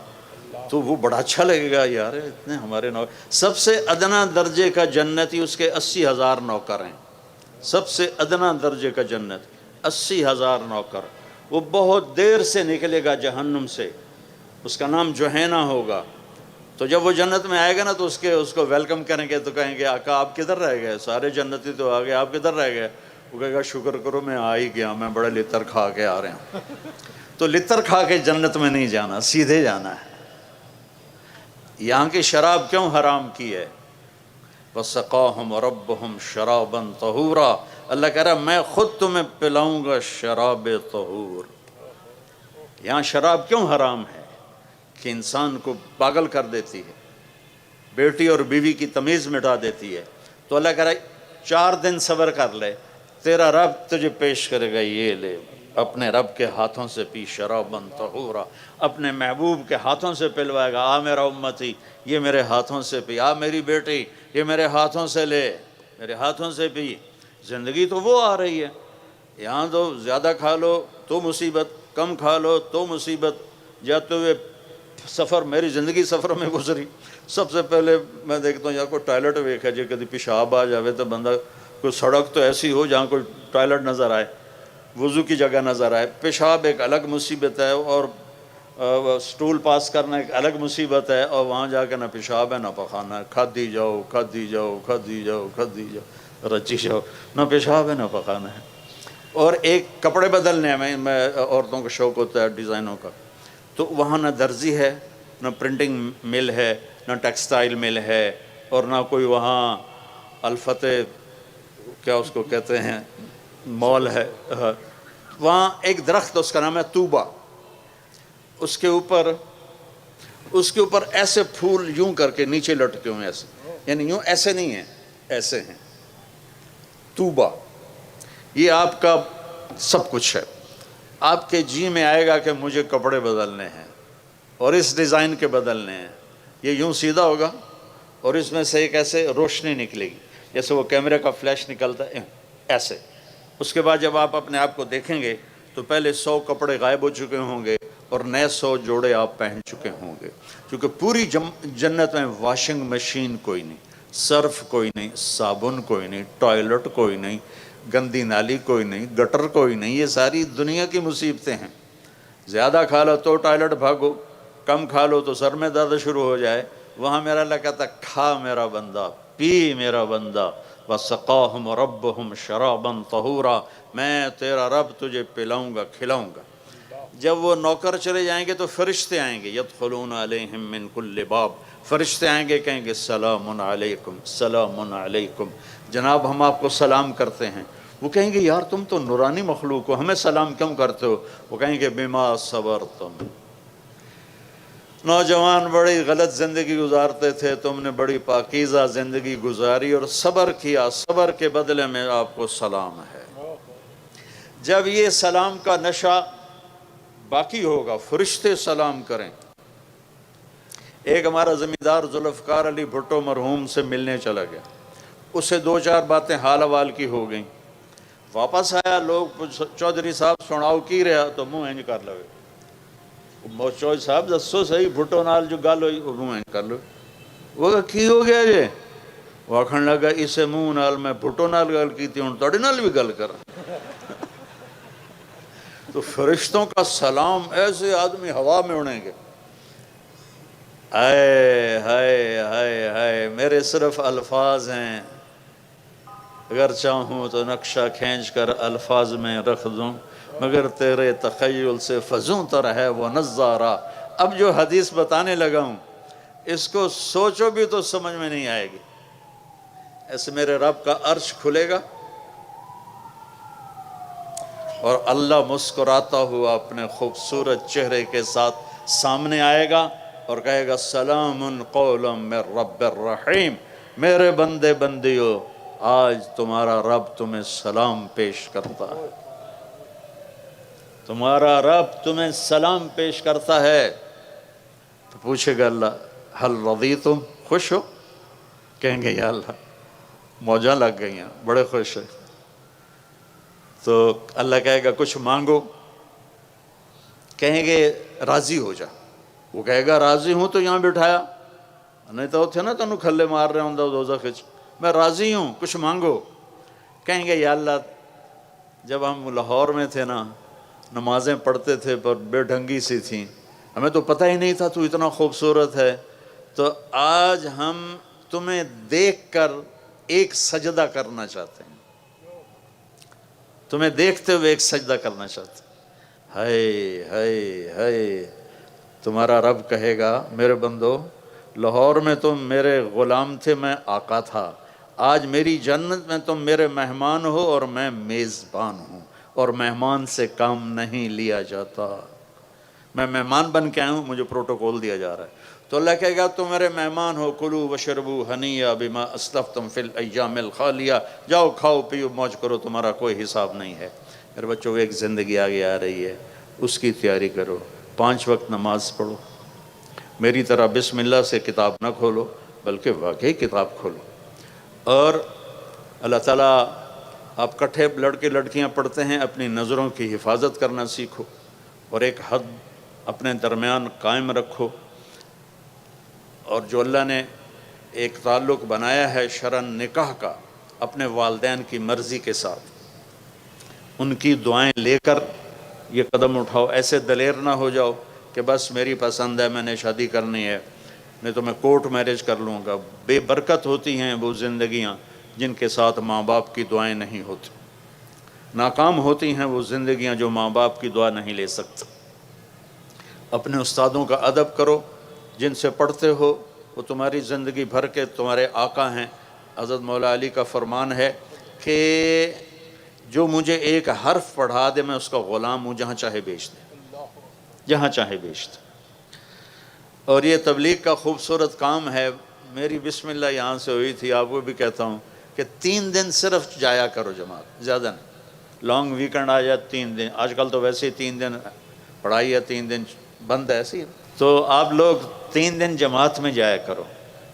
تو وہ بڑا اچھا لگے گا، یار اتنے ہمارے نوکر. سب سے ادنا درجے کا جنتی اس کے 80,000 نوکر ہیں. سب سے ادنا درجے کا جنت 80,000 نوکر. وہ بہت دیر سے نکلے گا جہنم سے، اس کا نام جوہینا ہوگا. تو جب وہ جنت میں آئے گا نا تو اس کو ویلکم کریں گے تو کہیں گے آقا آپ کدھر رہ گئے، سارے جنتی تو آ گئے، آپ کدھر رہ گئے. وہ کہے گا شکر کرو میں آ ہی گیا، میں بڑا لتر کھا کے آ رہے ہیں. تو لتر کھا کے جنت میں نہیں جانا، سیدھے جانا ہے. یہاں کی شراب کیوں حرام کی ہے؟ وَسَقَاهُمْ رَبُّهُمْ شَرَابًا طَهُورًا. اللہ کہہ رہا میں خود تمہیں پلاؤں گا شراب طہور. یہاں شراب کیوں حرام ہے؟ کہ انسان کو پاگل کر دیتی ہے، بیٹی اور بیوی کی تمیز مٹا دیتی ہے. تو اللہ کہہ رہا ہے 4 دن صبر کر لے، تیرا رب تجھے پیش کرے گا، یہ لے اپنے رب کے ہاتھوں سے پی شرابً طہورا. اپنے محبوب کے ہاتھوں سے پلوائے گا، آ میرا امتی یہ میرے ہاتھوں سے پی، آ میری بیٹی یہ میرے ہاتھوں سے لے، میرے ہاتھوں سے پی. زندگی تو وہ آ رہی ہے. یہاں تو زیادہ کھا لو تو مصیبت، کم کھا لو تو مصیبت. جاتے ہوئے سفر، میری زندگی سفر میں گزری. سب سے پہلے میں دیکھتا ہوں یا کوئی ٹوائلٹ ویکھا جی، کدی پیشاب آ جاوے تو بندہ، کوئی سڑک تو ایسی ہو جہاں کوئی ٹوائلٹ نظر آئے، وضو کی جگہ نظر آئے. پیشاب ایک الگ مصیبت ہے، اور سٹول پاس کرنا ایک الگ مصیبت ہے، اور وہاں جا کے نہ پیشاب ہے نہ پخانہ ہے. کھدی جاؤ کھدی جاؤ کھدی جاؤ کھدی جاؤ رچی جاؤ، نہ پیشاب ہے نہ پخانہ ہے. اور ایک کپڑے بدلنے میں عورتوں کو شوق ہوتا ہے ڈیزائنوں کا، تو وہاں نہ درزی ہے، نہ پرنٹنگ مل ہے، نہ ٹیکسٹائل مل ہے، اور نہ کوئی وہاں الفتح کیا اس کو کہتے ہیں مال ہے. وہاں ایک درخت اس کا نام ہے طوبہ. اس کے اوپر ایسے پھول یوں کر کے نیچے لٹکے ہوئے، ایسے یعنی یوں ایسے نہیں ہیں، ایسے ہیں. طوبہ یہ آپ کا سب کچھ ہے. آپ کے جی میں آئے گا کہ مجھے کپڑے بدلنے ہیں اور اس ڈیزائن کے بدلنے ہیں. یہ یوں سیدھا ہوگا اور اس میں سے ایک ایسے روشنی نکلے گی جیسے وہ کیمرے کا فلیش نکلتا ہے ایسے. اس کے بعد جب آپ اپنے آپ کو دیکھیں گے تو پہلے 100 کپڑے غائب ہو چکے ہوں گے اور نئے 100 جوڑے آپ پہن چکے ہوں گے. کیونکہ پوری جنت میں واشنگ مشین کوئی نہیں، صرف کوئی نہیں، صابن کوئی نہیں، ٹوائلٹ کوئی نہیں، گندی نالی کوئی نہیں، گٹر کوئی نہیں. یہ ساری دنیا کی مصیبتیں ہیں. زیادہ کھا لو تو ٹوائلٹ بھاگو، کم کھا لو تو سر میں درد شروع ہو جائے. وہاں میرا اللہ کہتا کھا میرا بندہ، پی میرا بندہ. وَسَقَاهُمْ رَبُّهُمْ شَرَابًا طَهُورًا. میں تیرا رب تجھے پلاؤں گا کھلاؤں گا. جب وہ نوکر چلے جائیں گے تو فرشتے آئیں گے، يَدْخُلُونَ عَلَيْهِمْ مِنْ كُلِّ بَابٍ. فرشتے آئیں گے کہیں گے سلام علیکم سلام علیکم، جناب ہم آپ کو سلام کرتے ہیں. وہ کہیں گے یار تم تو نورانی مخلوق ہو، ہمیں سلام کیوں کرتے ہو؟ وہ کہیں گے بما صبرتم. نوجوان بڑی غلط زندگی گزارتے تھے، تم نے بڑی پاکیزہ زندگی گزاری اور صبر کیا، صبر کے بدلے میں آپ کو سلام ہے. جب یہ سلام کا نشہ باقی ہوگا، فرشتے سلام کریں۔ ایک ہمارا زمیندار ذوالفقار علی بھٹو مرحوم سے ملنے چلا گیا، اسے 2-4 باتیں حال احوال کی ہو گئیں، واپس آیا، لوگ چودھری صاحب سناؤ کی رہا تو منہ انج کر لگے، چودھری صاحب دسو صحیح بھٹو نال جو گل ہوئی وہ منہ انج کر لو، وہ کہا کی ہو گیا جے؟ وہ آکھن لگا اسے منہ نال میں بھٹو نال گل کی تھی، ہن تہاڈے نال بھی گل کر۔ تو فرشتوں کا سلام ایسے آدمی ہوا میں اڑیں گے، ہائے ہائے ہائے ہائے، میرے صرف الفاظ ہیں، اگر چاہوں تو نقشہ کھینچ کر الفاظ میں رکھ دوں، مگر تیرے تخیل سے فزوں تر ہے وہ نظارہ۔ اب جو حدیث بتانے لگا ہوں اس کو سوچو بھی تو سمجھ میں نہیں آئے گی۔ ایسے میرے رب کا عرش کھلے گا اور اللہ مسکراتا ہوا اپنے خوبصورت چہرے کے ساتھ سامنے آئے گا اور کہے گا سلام قولا من رب الرحیم، میرے بندے بندیو آج تمہارا رب تمہیں سلام پیش کرتا ہے، تمہارا رب تمہیں سلام پیش کرتا ہے۔ تو پوچھے گا اللہ حل رضیتم، خوش ہو؟ کہیں گے یا اللہ موجاں لگ گئی ہیں، بڑے خوش ہیں۔ تو اللہ کہے گا کچھ مانگو، کہیں گے راضی ہو جا، وہ کہے گا راضی ہوں تو یہاں بٹھایا، نہیں تو تھے نا تنوں کھلے مار رہے ہوں دوزخ وچ، میں راضی ہوں کچھ مانگو۔ کہیں گے یا اللہ جب ہم لاہور میں تھے نا نمازیں پڑھتے تھے پر بے ڈھنگی سی تھیں، ہمیں تو پتہ ہی نہیں تھا تو اتنا خوبصورت ہے، تو آج ہم تمہیں دیکھ کر ایک سجدہ کرنا چاہتے ہیں، تمہیں دیکھتے ہوئے ایک سجدہ کرنا چاہتے ہیں۔ ہائے ہائے ہائے، تمہارا رب کہے گا میرے بندو لاہور میں تم میرے غلام تھے، میں آقا تھا، آج میری جنت میں تم میرے مہمان ہو اور میں میزبان ہوں، اور مہمان سے کام نہیں لیا جاتا، میں مہمان بن کے آیا ہوں، مجھے پروٹوکول دیا جا رہا ہے۔ تو اللہ کہے گا تم میرے مہمان ہو، کلوا وشربوا ہنیئا بما اسلفتم فی الایام الخالیہ، جاؤ کھاؤ پیو موج کرو، تمہارا کوئی حساب نہیں ہے۔ میرے بچوں ایک زندگی آگے آ رہی ہے، اس کی تیاری کرو، 5 وقت نماز پڑھو، میری طرح بسم اللہ سے کتاب نہ کھولو بلکہ واقعی کتاب کھولو، اور اللہ تعالیٰ آپ کٹھے لڑکے لڑکیاں پڑھتے ہیں، اپنی نظروں کی حفاظت کرنا سیکھو اور ایک حد اپنے درمیان قائم رکھو، اور جو اللہ نے ایک تعلق بنایا ہے شرعاً نکاح کا اپنے والدین کی مرضی کے ساتھ، ان کی دعائیں لے کر یہ قدم اٹھاؤ، ایسے دلیر نہ ہو جاؤ کہ بس میری پسند ہے میں نے شادی کرنی ہے، نہیں تو میں کورٹ میرج کر لوں گا۔ بے برکت ہوتی ہیں وہ زندگیاں جن کے ساتھ ماں باپ کی دعائیں نہیں ہوتی، ناکام ہوتی ہیں وہ زندگیاں جو ماں باپ کی دعا نہیں لے سکتی۔ اپنے استادوں کا ادب کرو، جن سے پڑھتے ہو وہ تمہاری زندگی بھر کے تمہارے آقا ہیں۔ حضرت مولا علی کا فرمان ہے کہ جو مجھے ایک حرف پڑھا دے میں اس کا غلام ہوں، جہاں چاہے بیچ دے، جہاں چاہے بیچ دے۔ اور یہ تبلیغ کا خوبصورت کام ہے، میری بسم اللہ یہاں سے ہوئی تھی، آپ کو بھی کہتا ہوں کہ 3 دن صرف جایا کرو جماعت، زیادہ نہیں، لانگ ویکنڈ آ جائے 3 دن، آج کل تو ویسے ہی 3 دن پڑھائی ہے، 3 دن بند ہے، ایسی تو آپ لوگ 3 دن جماعت میں جایا کرو،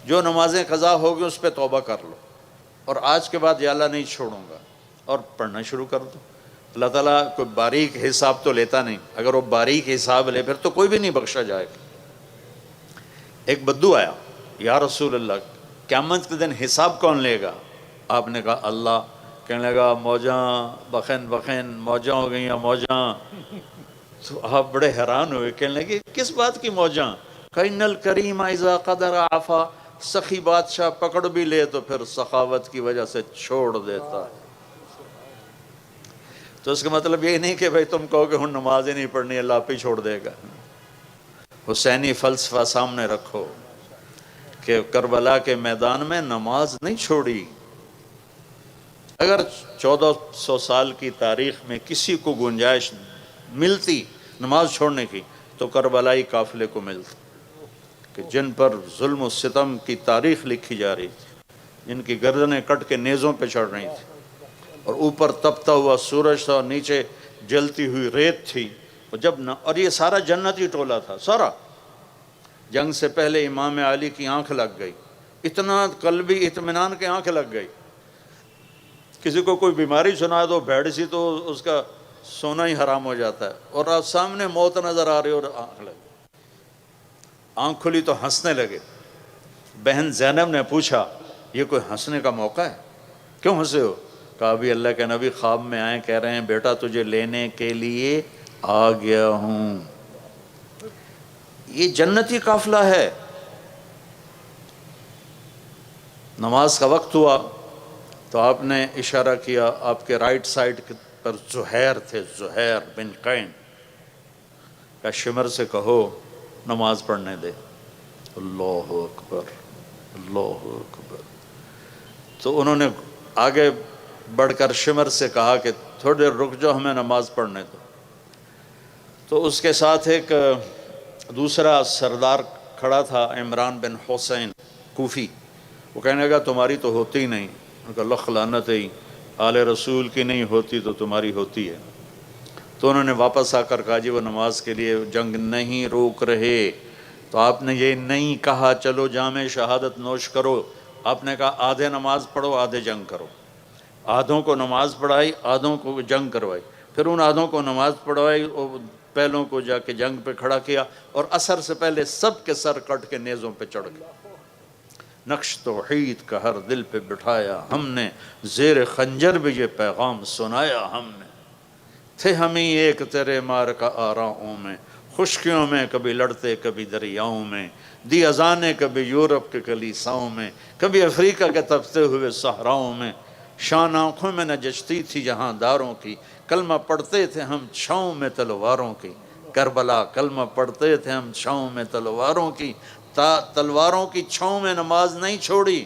جو نمازیں قضا ہوگی اس پہ توبہ کر لو، اور آج کے بعد یا اللہ نہیں چھوڑوں گا، اور پڑھنا شروع کر دو۔ اللہ تعالیٰ کوئی باریک حساب تو لیتا نہیں، اگر وہ باریک حساب لے پھر تو کوئی بھی نہیں بخشا جائے گا۔ ایک بدو آیا، یا رسول اللہ قیامت کے دن حساب کون لے گا؟ آپ نے کہا اللہ۔ کہنے لگا موجاں بخین بخین موجاں ہو گئیں موجاں۔ تو آپ بڑے حیران ہوئے، کہنے لگے کس بات کی موجاں؟ کَإِنَّ الْكَرِيمَ اِذَا قَدَرَ عَفَا، سخی بادشاہ پکڑ بھی لے تو پھر سخاوت کی وجہ سے چھوڑ دیتا ہے۔ تو اس کا مطلب یہ نہیں کہ بھئی تم کہو کہ ہن نماز ہی نہیں پڑھنی، اللہ آپ ہی چھوڑ دے گا۔ حسینی فلسفہ سامنے رکھو کہ کربلا کے میدان میں نماز نہیں چھوڑی۔ اگر 1400 سال کی تاریخ میں کسی کو گنجائش ملتی نماز چھوڑنے کی تو کربلائی قافلے کو ملتی، کہ جن پر ظلم و ستم کی تاریخ لکھی جا رہی تھی، جن کی گردنیں کٹ کے نیزوں پہ چڑھ رہی تھی، اور اوپر تپتا ہوا سورج تھا اور نیچے جلتی ہوئی ریت تھی، جب نہ، اور یہ سارا جنتی ٹولہ تھا سارا، جنگ سے پہلے امام علی کی آنکھ لگ گئی، اتنا قلبی اطمینان کی آنکھ لگ گئی، کسی کو کوئی بیماری سنا دو بھیڑ سی تو اس کا سونا ہی حرام ہو جاتا ہے، اور آپ سامنے موت نظر آ رہی اور آنکھ لگی، آنکھ کھلی تو ہنسنے لگے۔ بہن زینب نے پوچھا یہ کوئی ہنسنے کا موقع ہے، کیوں ہنسے ہو؟ کہا ابھی اللہ کے نبی خواب میں آئے، کہہ رہے ہیں بیٹا تجھے لینے کے لیے آ گیا ہوں۔ یہ جنتی قافلہ ہے۔ نماز کا وقت ہوا تو آپ نے اشارہ کیا، آپ کے رائٹ سائڈ پر زہیر تھے، زہیر بن قین، کہ شمر سے کہو نماز پڑھنے دے۔ اللہ اکبر، اللہ اکبر۔ تو انہوں نے آگے بڑھ کر شمر سے کہا کہ تھوڑی دیر رک جاؤ، ہمیں نماز پڑھنے دو۔ تو اس کے ساتھ ایک دوسرا سردار کھڑا تھا، عمران بن حسین کوفی، وہ کہنے لگا تمہاری تو ہوتی ہی نہیں۔ ان کا لخ لعنت ہے، آل رسول کی نہیں ہوتی تو تمہاری ہوتی ہے۔ تو انہوں نے واپس آ کر کہا جی وہ نماز کے لیے جنگ نہیں روک رہے۔ تو آپ نے یہ نہیں کہا چلو جام شہادت نوش کرو، آپ نے کہا آدھے نماز پڑھو آدھے جنگ کرو۔ آدھوں کو نماز پڑھائی، آدھوں کو جنگ کروائی، پھر ان آدھوں کو نماز پڑھوائی اور پہلوں کو جا کے جنگ پہ کھڑا کیا، اور عصر سے پہلے سب کے سر کٹ کے نیزوں پہ چڑھ گئے۔ نقش توحید کا ہر دل پہ بٹھایا ہم نے، زیر خنجر بھی یہ پیغام سنایا ہم نے۔ تھے ہم ہی ایک تیرے مار کا آراؤں میں، خشکیوں میں کبھی لڑتے کبھی دریاؤں میں، دی اذانیں کبھی یورپ کے کلیساؤں میں، کبھی افریقہ کے تپتے ہوئے صحراؤں میں۔ شان آنکھوں میں نہ جچتی تھی جہاں داروں کی، کلمہ پڑھتے تھے ہم چھاؤں میں تلواروں کی۔ کربلا کلمہ پڑھتے تھے ہم چھاؤں میں تلواروں کی، تلواروں کی چھاؤں میں نماز نہیں چھوڑی،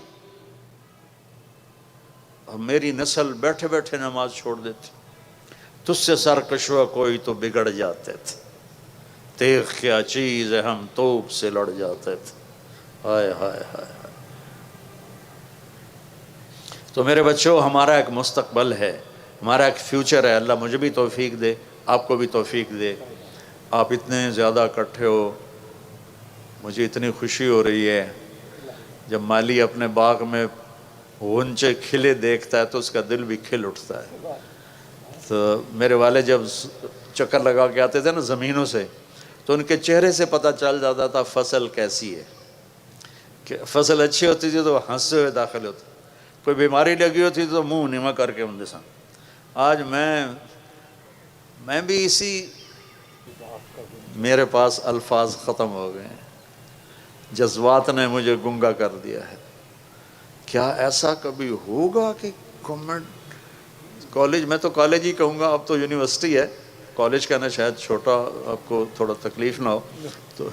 اور میری نسل بیٹھے بیٹھے نماز چھوڑ دیتی۔ تجھ سے سرکشوا کوئی تو بگڑ جاتے تھے، تیغ کیا چیز ہے ہم توپ سے لڑ جاتے تھے۔ ہائے ہائے ہائے۔ تو میرے بچوں، ہمارا ایک مستقبل ہے، ہمارا ایک فیوچر ہے۔ اللہ مجھے بھی توفیق دے، آپ کو بھی توفیق دے۔ آپ اتنے زیادہ اکٹھے ہو، مجھے اتنی خوشی ہو رہی ہے۔ جب مالی اپنے باغ میں غنچے کھلے دیکھتا ہے تو اس کا دل بھی کھل اٹھتا ہے۔ تو میرے والد جب چکر لگا کے آتے تھے نا زمینوں سے، تو ان کے چہرے سے پتہ چل جاتا تھا فصل کیسی ہے، کہ فصل اچھی ہوتی تھی تو ہنستے ہوئے داخل ہوتے، کوئی بیماری لگی ہوتی تو منہ نیما کر کے ان سان۔ آج میں بھی اسی، میرے پاس الفاظ ختم ہو گئے ہیں، جذبات نے مجھے گنگا کر دیا ہے۔ کیا ایسا کبھی ہوگا کہ گورنمنٹ کالج، میں تو کالج ہی کہوں گا، اب تو یونیورسٹی ہے، کالج کہنا شاید چھوٹا آپ کو تھوڑا تکلیف نہ ہو، تو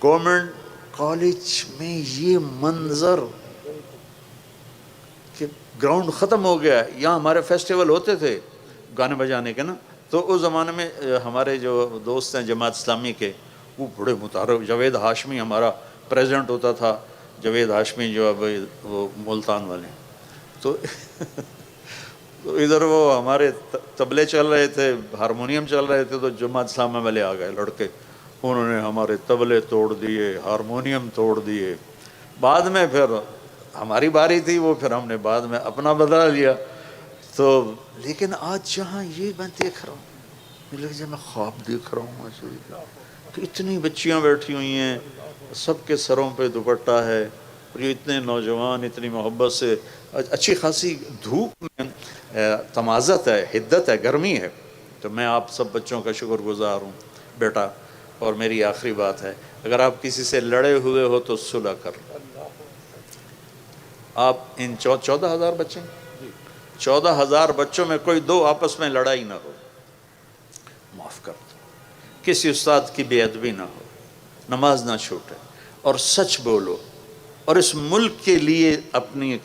گورنمنٹ کالج میں یہ منظر کہ گراؤنڈ ختم ہو گیا ہے۔ یہاں ہمارے فیسٹیول ہوتے تھے گانے بجانے کے نا، تو اس زمانے میں ہمارے جو دوست ہیں جماعت اسلامی کے، وہ بڑے متعارف، جاوید ہاشمی ہمارا پریزیڈنٹ ہوتا تھا، جاوید ہاشمی جو اب وہ ملتان والے ہیں، تو ادھر وہ ہمارے طبلے چل رہے تھے، ہارمونیم چل رہے تھے، تو جماعت اسلامی والے آ گئے لڑکے، انہوں نے ہمارے طبلے توڑ دیے، ہارمونیم توڑ دیے۔ بعد میں پھر ہماری باری تھی، وہ پھر ہم نے بعد میں اپنا بدلا لیا۔ تو لیکن آج جہاں یہ میں دیکھ رہا ہوں، مجھے لگتا ہے میں خواب دیکھ رہا ہوں کہ اتنی بچیاں بیٹھی ہوئی ہیں، سب کے سروں پہ دوپٹہ ہے، اور یہ اتنے نوجوان اتنی محبت سے، اچھی خاصی دھوپ میں تمازت ہے، حدت ہے، گرمی ہے۔ تو میں آپ سب بچوں کا شکر گزار ہوں بیٹا۔ اور میری آخری بات ہے، اگر آپ کسی سے لڑے ہوئے ہو تو صلح کر لو۔ آپ ان 14,000 بچے ہیں، 14,000 بچوں میں کوئی دو آپس میں لڑائی نہ ہو، معاف کر دو، کسی استاد کی بے ادبی نہ ہو، نماز نہ چھوٹے، اور سچ بولو، اور اس ملک کے لیے اپنی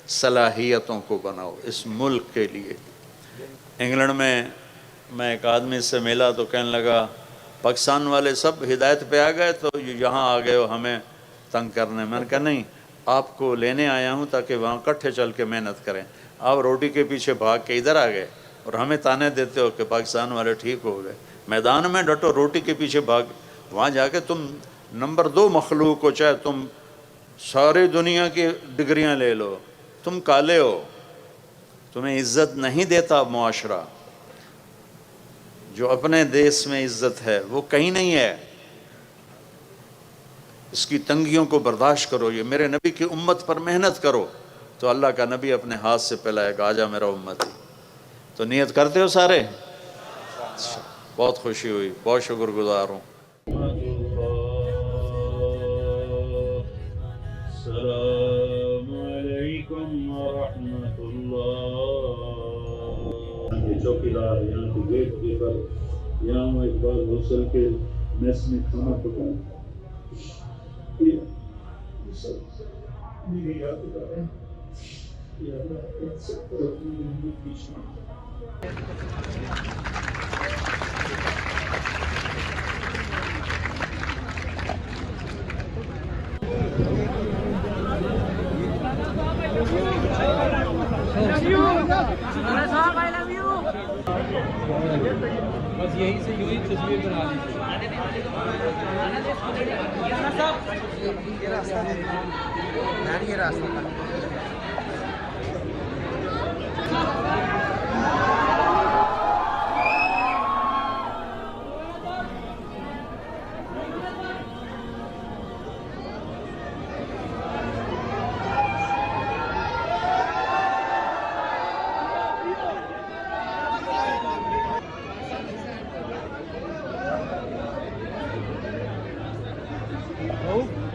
صلاحیتوں کو بناؤ، اس ملک کے لیے۔ انگلینڈ میں ایک آدمی سے ملا تو کہنے لگا پاکستان والے سب ہدایت پہ آ گئے تو یہاں آ گئے ہو ہمیں تنگ کرنے۔ میں نے کہا نہیں، آپ کو لینے آیا ہوں تاکہ وہاں کٹھے چل کے محنت کریں۔ آپ روٹی کے پیچھے بھاگ کے ادھر آ گئے اور ہمیں تانے دیتے ہو کہ پاکستان والے ٹھیک ہو گئے۔ میدان میں ڈٹو، روٹی کے پیچھے بھاگ، وہاں جا کے تم نمبر 2 مخلوق ہو، چاہے تم ساری دنیا کی ڈگریاں لے لو، تم کالے ہو، تمہیں عزت نہیں دیتا معاشرہ. جو اپنے دیس میں عزت ہے وہ کہیں نہیں ہے. اس کی تنگیوں کو برداشت کرو. یہ میرے نبی کی امت پر محنت کرو تو اللہ کا نبی اپنے ہاتھ سے پلائے گا، آجا میرا امتی. تو نیت کرتے ہو سارے؟ بہت خوشی ہوئی، بہت شکر گزار ہوں. السلام علیکم ورحمۃ اللہ. چوکیدار یہاں کے گیٹ کیپر، یہاں وہ اقبال غسل کے میس میں کھانا پکایا. میری یاد ہے یا اللہ ایک سے اپنی پیچھے. بس یہیں سے یوں ہی تصویر بنا لیجیے. یہ راستہ Oh.